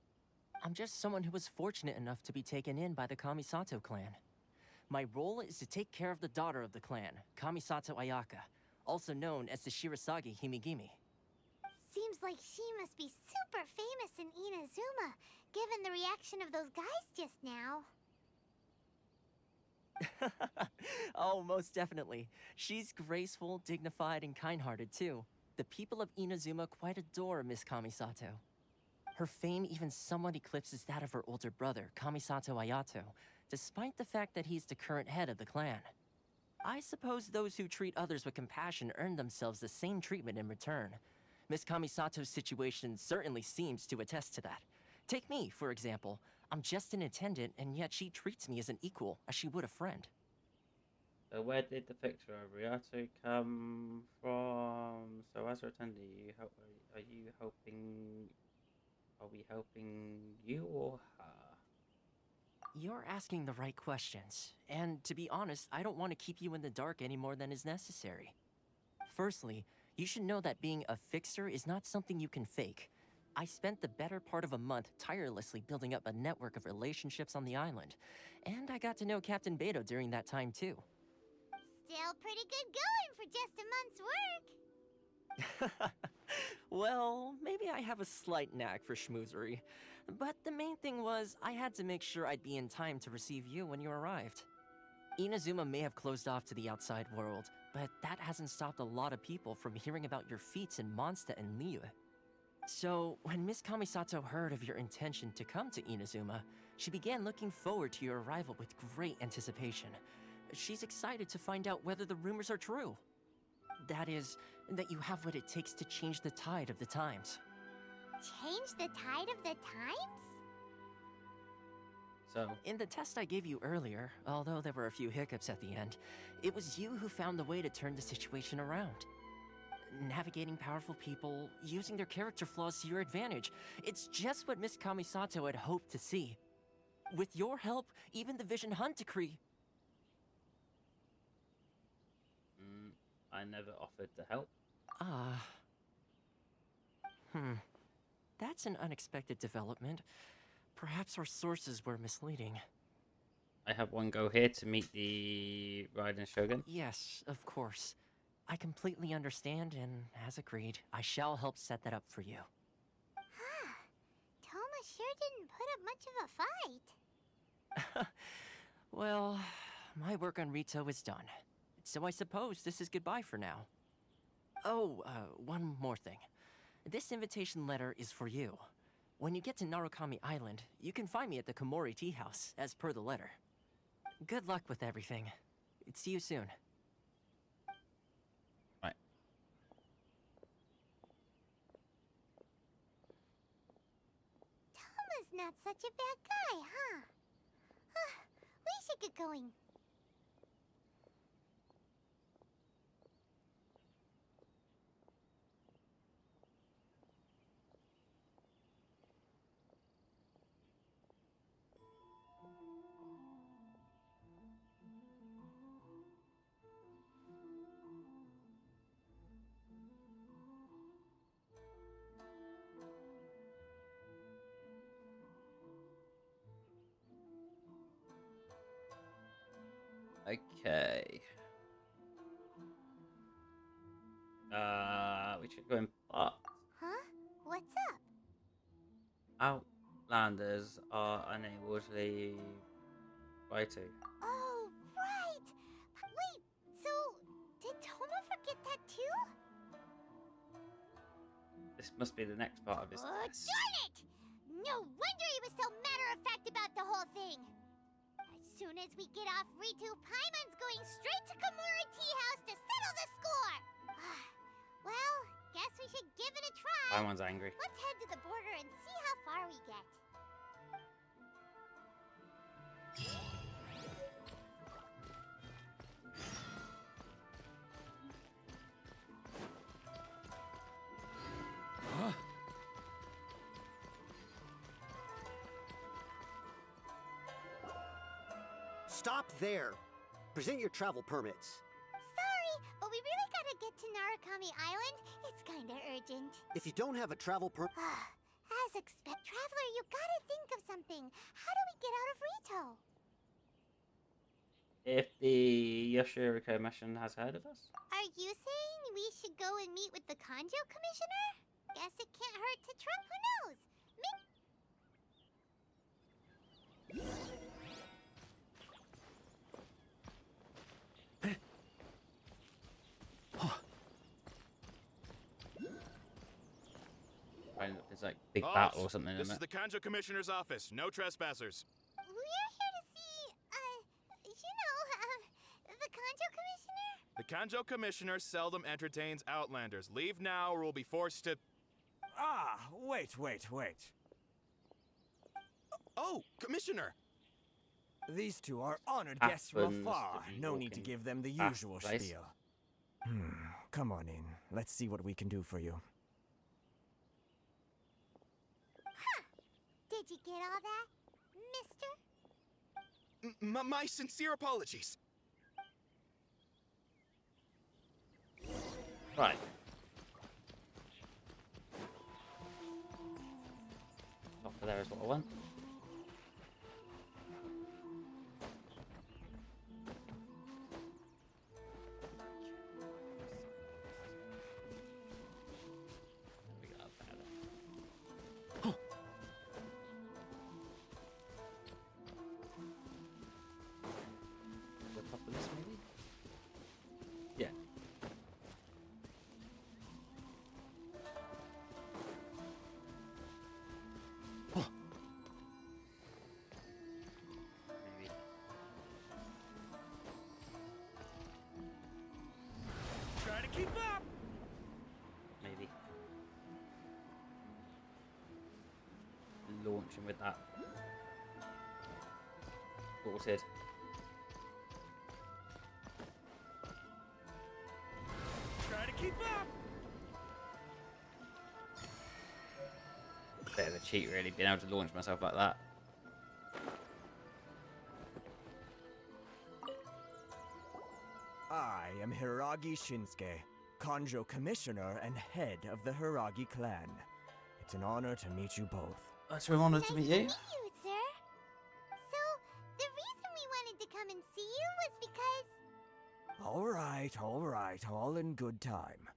I'm just someone who was fortunate enough to be taken in by the Kamisato clan. My role is to take care of the daughter of the clan, Kamisato Ayaka, also known as the Shirasagi Himegimi. Seems like she must be super famous in Inazuma, given the reaction of those guys just now. Oh, most definitely. She's graceful, dignified, and kind-hearted too. The people of Inazuma quite adore Miss Kamisato. Her fame even somewhat eclipses that of her older brother, Kamisato Ayato, despite the fact that he's the current head of the clan. I suppose those who treat others with compassion earn themselves the same treatment in return. Miss Kamisato's situation certainly seems to attest to that. Take me, for example. I'm just an attendant, and yet she treats me as an equal, as she would a friend. So where did the picture of Ryato come from? So as a attendant, are you helping? Are we helping you or her? You're asking the right questions, and to be honest, I don't want to keep you in the dark any more than is necessary. Firstly, you should know that being a fixer is not something you can fake. I spent the better part of a month tirelessly building up a network of relationships on the island, and I got to know Captain Beto during that time too. Still pretty good going for just a month's work. Well, maybe I have a slight knack for schmoozery, but the main thing was I had to make sure I'd be in time to receive you when you arrived. Inazuma may have closed off to the outside world, but that hasn't stopped a lot of people from hearing about your feats in Mondstadt and Liyue. So, when Miss Kamisato heard of your intention to come to Inazuma, she began looking forward to your arrival with great anticipation. She's excited to find out whether the rumors are true. That is, that you have what it takes to change the tide of the times. Change the tide of the times? So, in the test I gave you earlier, although there were a few hiccups at the end, it was you who found the way to turn the situation around. Navigating powerful people, using their character flaws to your advantage. It's just what Miss Kamisato had hoped to see. With your help, even the Vision Hunt decree. I never offered to help. That's an unexpected development. Perhaps our sources were misleading. I have one go here to meet the Raiden Shogun. Yes, of course. I completely understand, and as agreed, I shall help set that up for you. Toma sure didn't put up much of a fight. Well, my work on Rito is done. So I suppose this is goodbye for now. Oh, one more thing. This invitation letter is for you. When you get to Narukami Island, you can find me at the Komori Tea House, as per the letter. Good luck with everything. See you soon. Right. Toma's not such a bad guy, huh? We should get going. Okay. We should go in park. Huh? What's up? Outlanders are unable to leave Raito. Oh, right! Wait, so did Toma forget that too? This must be the next part of his test. Darn it! No wonder he was so matter-of-fact about the whole thing. As soon as we get off Ritu, Paimon's going straight to Komori Tea House to settle the score! Well, guess we should give it a try. Paimon's angry. Let's head to the border and see how far we get. Stop there. Present your travel permits. Sorry, but we really gotta get to Narukami Island. It's kinda urgent. If you don't have a travel permit... As expect, Traveler, you gotta think of something. How do we get out of Rito? If the Yoshiriko mission has heard of us? Are you saying we should go and meet with the Kanjo Commissioner? Guess it can't hurt to try. Who knows? There's like big battle or something. This is the Kanjo Commissioner's office. No trespassers. We're here to see, the Kanjo Commissioner? The Kanjo Commissioner seldom entertains Outlanders. Leave now or we'll be forced to... Wait. Oh, Commissioner! These two are honored guests from Happens afar. to be No need to walking give them the past usual the place. spiel. Come on in. Let's see what we can do for you. Did you get all that, mister? My sincere apologies. Right. Top of there is what I want. We got that. keep up! Maybe. Launching with that. Sorted. Try to keep up! Bit of a cheat, really, being able to launch myself like that. I am Hiragi Shinsuke, Kanjo Commissioner and head of the Hiragi clan. It's an honor to meet you both. It's an honor to meet you. Nice to meet you, sir. So, the reason we wanted to come and see you was because... All right, all in good time.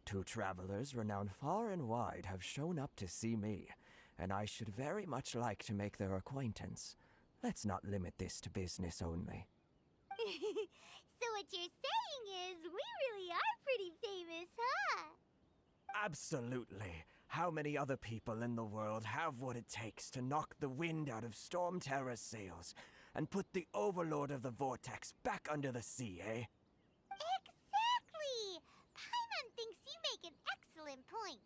Two travelers renowned far and wide have shown up to see me, and I should very much like to make their acquaintance. Let's not limit this to business only. So what you're saying is, we really are pretty famous, huh? Absolutely. How many other people in the world have what it takes to knock the wind out of Storm Terror's sails and put the Overlord of the Vortex back under the sea, eh? Exactly! Paimon thinks you make an excellent point.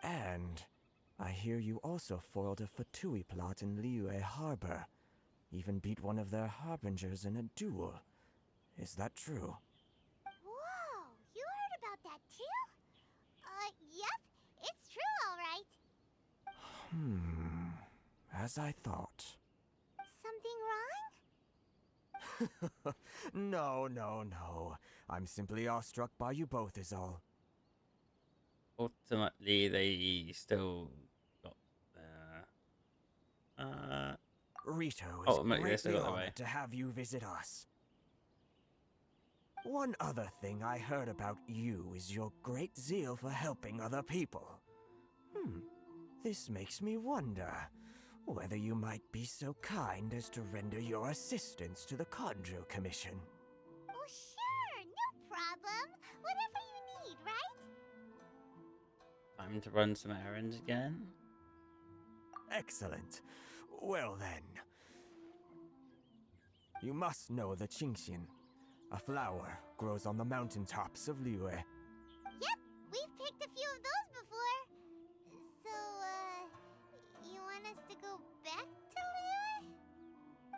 And I hear you also foiled a Fatui plot in Liyue Harbor. Even beat one of their harbingers in a duel. Is that true? Whoa, you heard about that too? Yep, it's true, all right. As I thought. Something wrong? No. I'm simply awestruck by you both is all. Ultimately, they still got Rito is ultimately, they greatly still got their way. honored to have you visit us. One other thing I heard about you is your great zeal for helping other people. This makes me wonder whether you might be so kind as to render your assistance to the Kanjo Commission. Oh, sure, no problem. Whatever you need, right? Time to run some errands again. Excellent. Well then. You must know the Genshin. A flower grows on the mountaintops of Liyue. Yep, we've picked a few of those before. So, you want us to go back to Liyue?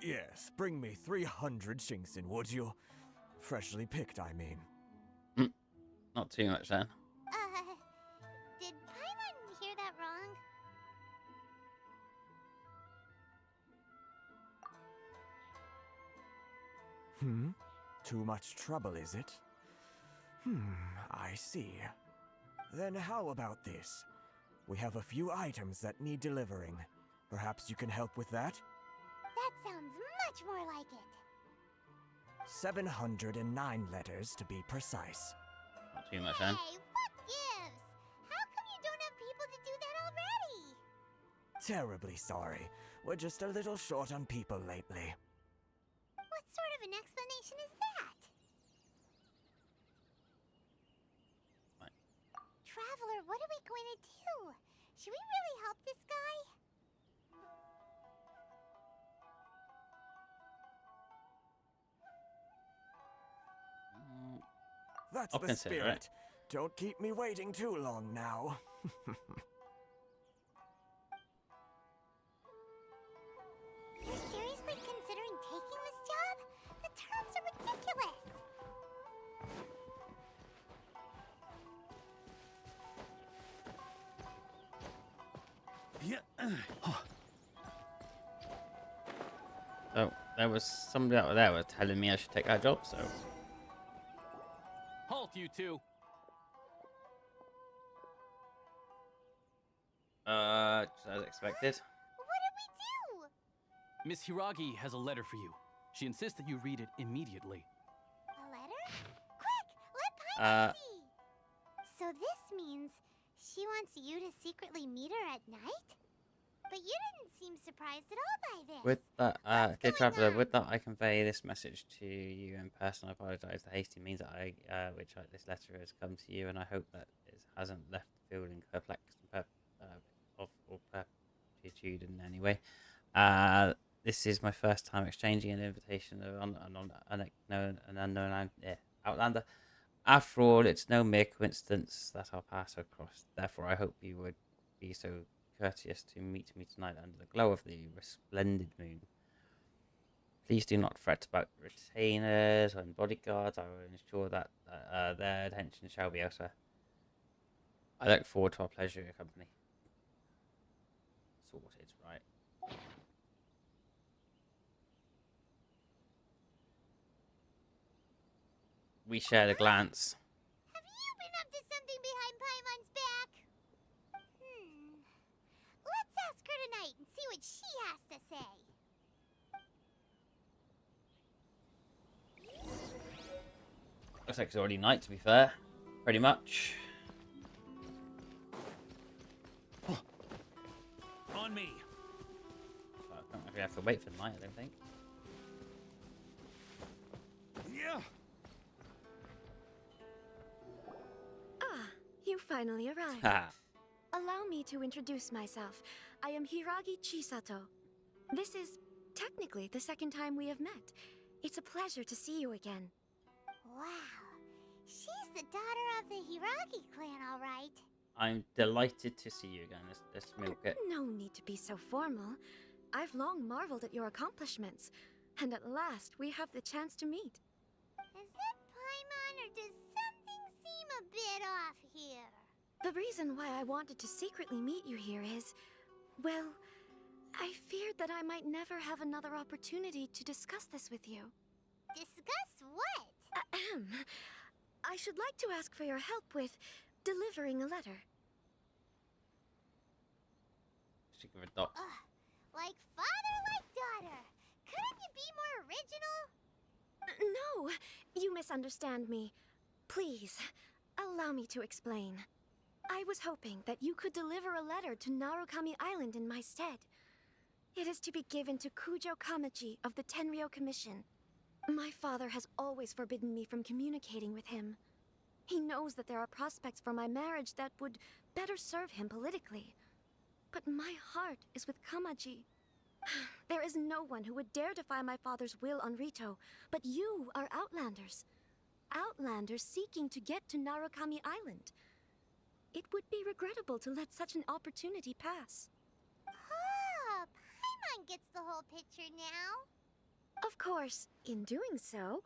Yes, bring me 300 Genshin, would you? Freshly picked, I mean. Not too much then. Did Paimon hear that wrong? Too much trouble, is it? I see. Then how about this? We have a few items that need delivering. Perhaps you can help with that? That sounds much more like it. 709 letters to be precise. Not too much then. Hey, what gives? How come you don't have people to do that already? Terribly sorry. We're just a little short on people lately. What sort of an explanation is that? Fine. Traveler, what are we going to do? Should we really help this guy? That's I'll the consider spirit. it. Don't keep me waiting too long now. You're seriously considering taking this job? The terms are ridiculous. So there was somebody out there was telling me I should take that job. So Halt, you two! just as expected. What did we do? Miss Hiragi has a letter for you. She insists that you read it immediately. A letter? Quick, let Paimon see. So this means she wants you to secretly meet her at night? But you didn't seem surprised at all by this. With that, dear traveler, with that, I convey this message to you in person. I apologise. The hasty means that this letter has come to you, and I hope that it hasn't left feeling perplexed or perplexitude in any way. This is my first time exchanging an invitation of an unknown outlander. After all, it's no mere coincidence that our paths are crossed. Therefore, I hope you would be so courteous to meet me tonight under the glow of the resplendent moon. Please do not fret about retainers and bodyguards. I will ensure that their attention shall be elsewhere. I look forward to our pleasure in your company. Sorted, right. We shared a glance. Have you been up to something behind Paimon's back? Let's ask her tonight and see what she has to say. Looks like it's already night, to be fair. Pretty much. On me. I don't really have to wait for the night, I don't think. Yeah. Ah, you finally arrived. Ha. Allow me to introduce myself. I am Hiragi Chisato. This is technically the second time we have met. It's a pleasure to see you again. Wow. She's the daughter of the Hiragi clan, all right. I'm delighted to see you again. Let's milk it. No need to be so formal. I've long marveled at your accomplishments, and at last we have the chance to meet. Is it Paimon, or does something seem a bit off here? The reason why I wanted to secretly meet you here is, well, I feared that I might never have another opportunity to discuss this with you. Discuss what? Ahem. I should like to ask for your help with delivering a letter. She can adopt. Like father, like daughter. Couldn't you be more original? No, you misunderstand me. Please, allow me to explain. I was hoping that you could deliver a letter to Narukami Island in my stead. It is to be given to Kujo Kamachi of the Tenryou Commission. My father has always forbidden me from communicating with him. He knows that there are prospects for my marriage that would better serve him politically. But my heart is with Kamaji. There is no one who would dare defy my father's will on Rito, but you are Outlanders. Outlanders seeking to get to Narukami Island. It would be regrettable to let such an opportunity pass. Oh, Paimon gets the whole picture now. Of course, in doing so,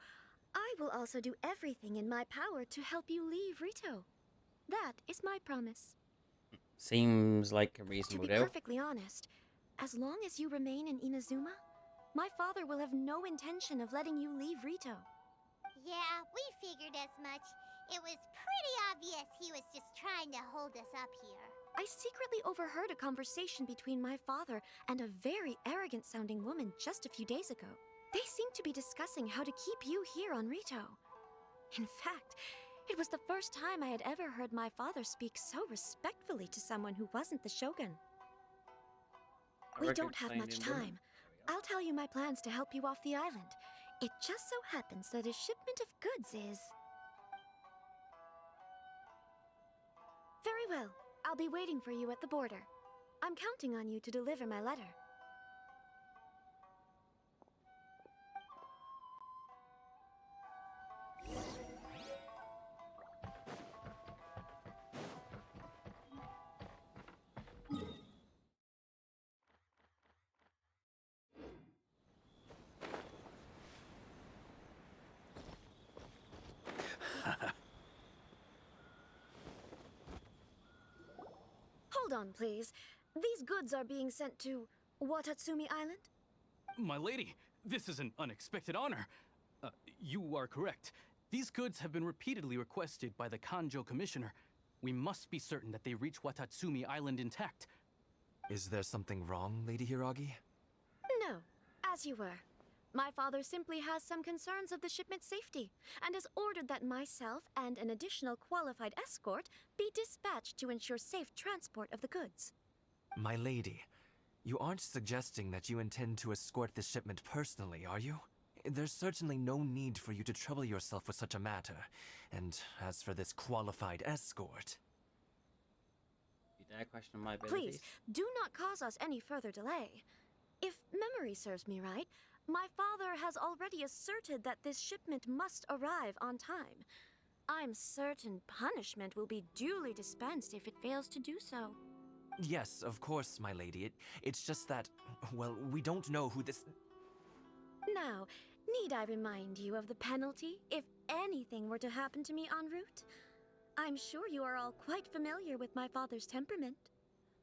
I will also do everything in my power to help you leave Rito. That is my promise. Seems like a reasonable To be deal. perfectly honest, as long as you remain in Inazuma, my father will have no intention of letting you leave Rito. Yeah, we figured as much. It was pretty obvious he was just trying to hold us up here. I secretly overheard a conversation between my father and a very arrogant-sounding woman just a few days ago. They seemed to be discussing how to keep you here on Rito. In fact, it was the first time I had ever heard my father speak so respectfully to someone who wasn't the Shogun. We don't have much time. I'll tell you my plans to help you off the island. It just so happens that a shipment of goods is... Very well. I'll be waiting for you at the border. I'm counting on you to deliver my letter. Hold on, please. These goods are being sent to Watatsumi Island? My lady, this is an unexpected honor. You are correct. These goods have been repeatedly requested by the Kanjo Commissioner. We must be certain that they reach Watatsumi Island intact. Is there something wrong, Lady Hiragi? No, as you were. My father simply has some concerns of the shipment's safety, and has ordered that myself and an additional qualified escort be dispatched to ensure safe transport of the goods. My lady, you aren't suggesting that you intend to escort this shipment personally, are you? There's certainly no need for you to trouble yourself with such a matter. And as for this qualified escort... You dare question my abilities? Please, do not cause us any further delay. If memory serves me right, my father has already asserted that this shipment must arrive on time. I'm certain punishment will be duly dispensed if it fails to do so. Yes, of course, my lady. It's just that, well, we don't know who this... Now, need I remind you of the penalty if anything were to happen to me en route? I'm sure you are all quite familiar with my father's temperament.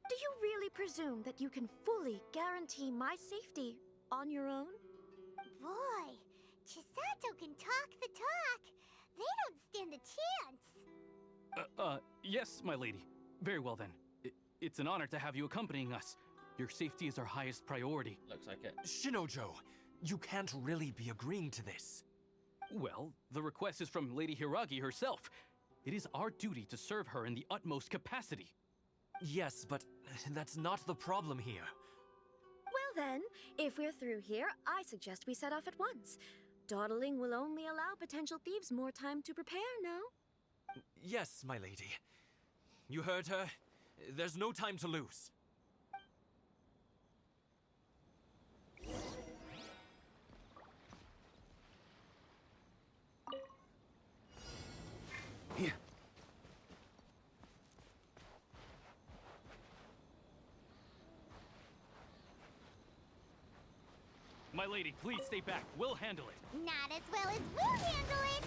Do you really presume that you can fully guarantee my safety on your own? Boy, Chisato can talk the talk. They don't stand a chance. Yes, my lady. Very well then. It's an honor to have you accompanying us. Your safety is our highest priority. Looks like it. Shinojo, you can't really be agreeing to this. Well, the request is from Lady Hiragi herself. It is our duty to serve her in the utmost capacity. Yes, but that's not the problem here. Well then, if we're through here, I suggest we set off at once. Dawdling will only allow potential thieves more time to prepare, no? Yes, my lady. You heard her. There's no time to lose. Here. My lady, please stay back. We'll handle it. Not as well as we'll handle it.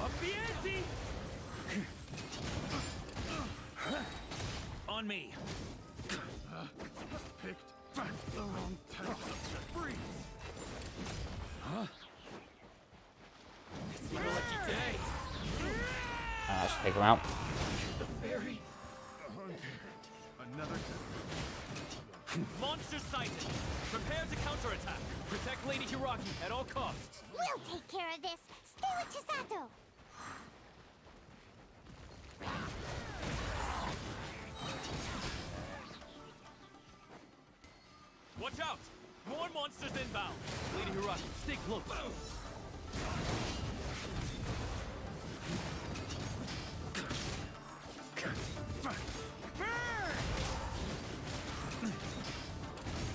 Up the ante! On me. Picked the wrong time. Freeze! Huh? I should take him out. The fairy. Another. Monster sighted! Prepare to counterattack! Protect Lady Hiragi at all costs! We'll take care of this. Stay with Chisato. Watch out! More monsters inbound! Lady Hiragi, stay close!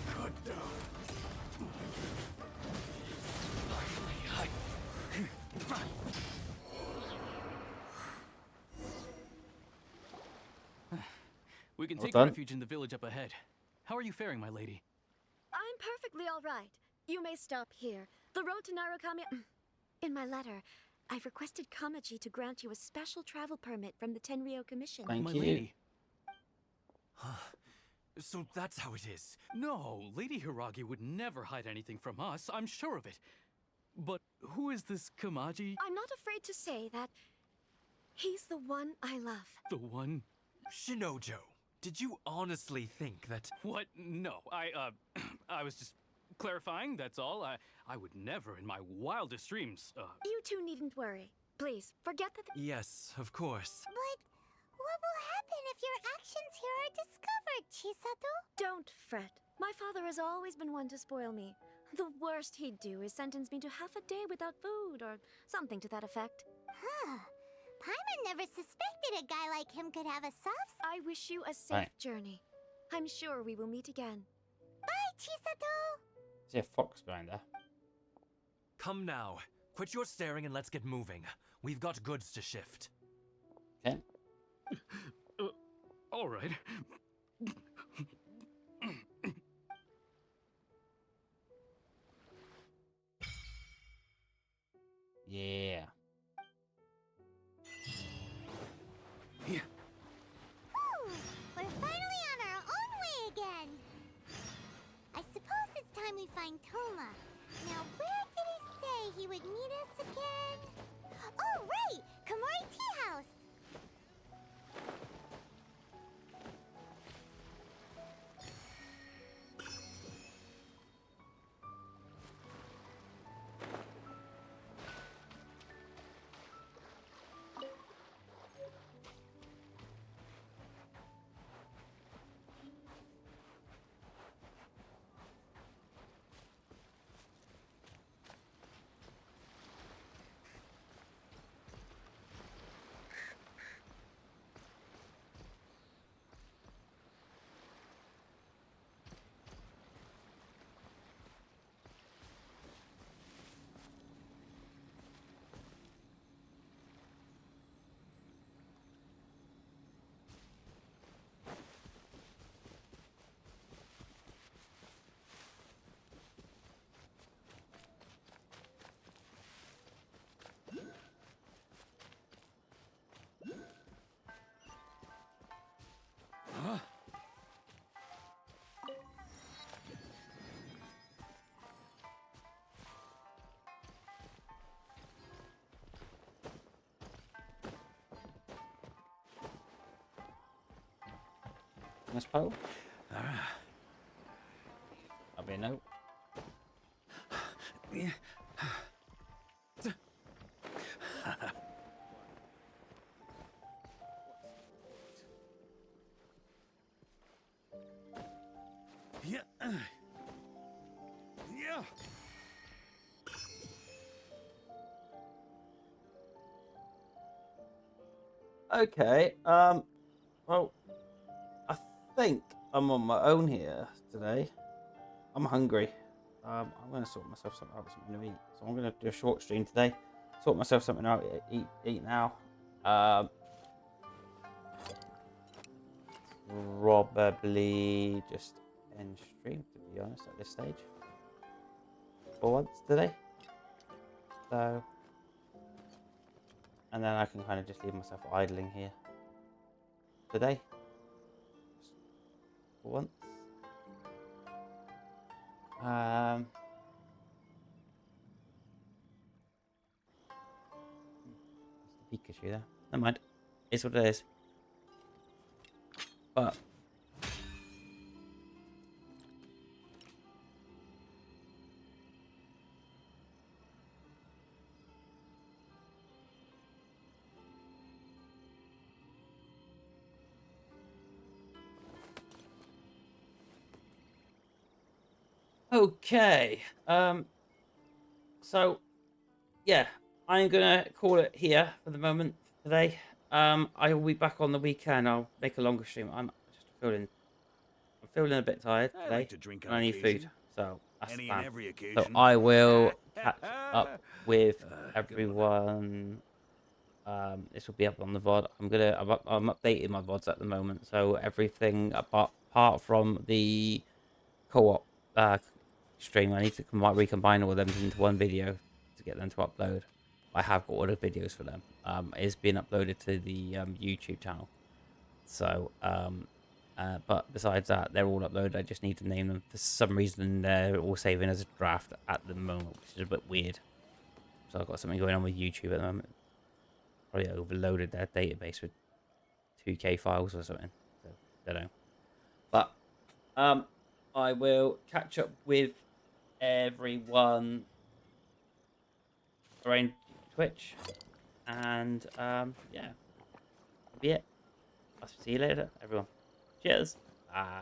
Cut down. We can Well take done. refuge in the village up ahead. How are you faring, my lady? I'm perfectly all right. You may stop here. The road to Narukami... In my letter, I've requested Kamaji to grant you a special travel permit from the Tenryou Commission. Thank my you. lady. So that's how it is. No, Lady Hiragi would never hide anything from us, I'm sure of it. But who is this Kamaji? I'm not afraid to say that he's the one I love. The one? Shinojo, did you honestly think that... What? No, I was just clarifying, that's all. I would never in my wildest dreams, You two needn't worry. Please, forget that Yes, of course. But what will happen if your actions here are discovered, Chisato? Don't fret. My father has always been one to spoil me. The worst he'd do is sentence me to half a day without food, or something to that effect. Huh. Paimon never suspected a guy like him could have a soft... I wish you a safe journey. I'm sure we will meet again. Bye, Chisato! Is there a fox behind there? Come now. Quit your staring and let's get moving. We've got goods to shift. Okay. all right. Yeah. Whew, we're finally on our own way again. I suppose it's time we find Toma. Now, where did he say he would meet us again? Oh, right! Komori Tea House! Miss Poe? That'll be a no. Yeah. Yeah. Okay. Well, I think I'm on my own here today. I'm hungry. I'm gonna sort myself something out with something to eat. So I'm gonna do a short stream today. Sort myself something out. Eat now. Probably just end stream, to be honest, at this stage. For once today. So, and then I can kind of just leave myself idling here today. Just for once. Pikachu there. Never mind. It's what it is. But okay. So yeah, I'm gonna call it here for the moment today. I will be back on the weekend. I'll make a longer stream. I'm feeling a bit tired I today. like to drink on And I need occasion. food. So that's the Any plan. and every So occasion. I will catch up with everyone. This will be up on the VOD. I'm updating my VODs at the moment. So everything apart from the co-op stream, I need to recombine all of them into one video to get them to upload. I have got all the videos for them. It's been uploaded to the YouTube channel. So, but besides that, they're all uploaded. I just need to name them. For some reason, they're all saving as a draft at the moment, which is a bit weird. So I've got something going on with YouTube at the moment. Probably overloaded their database with 2K files or something. So, I don't know. But I will catch up with everyone around Twitch, and yeah, that'll be it. I'll see you later, everyone. Cheers. Bye.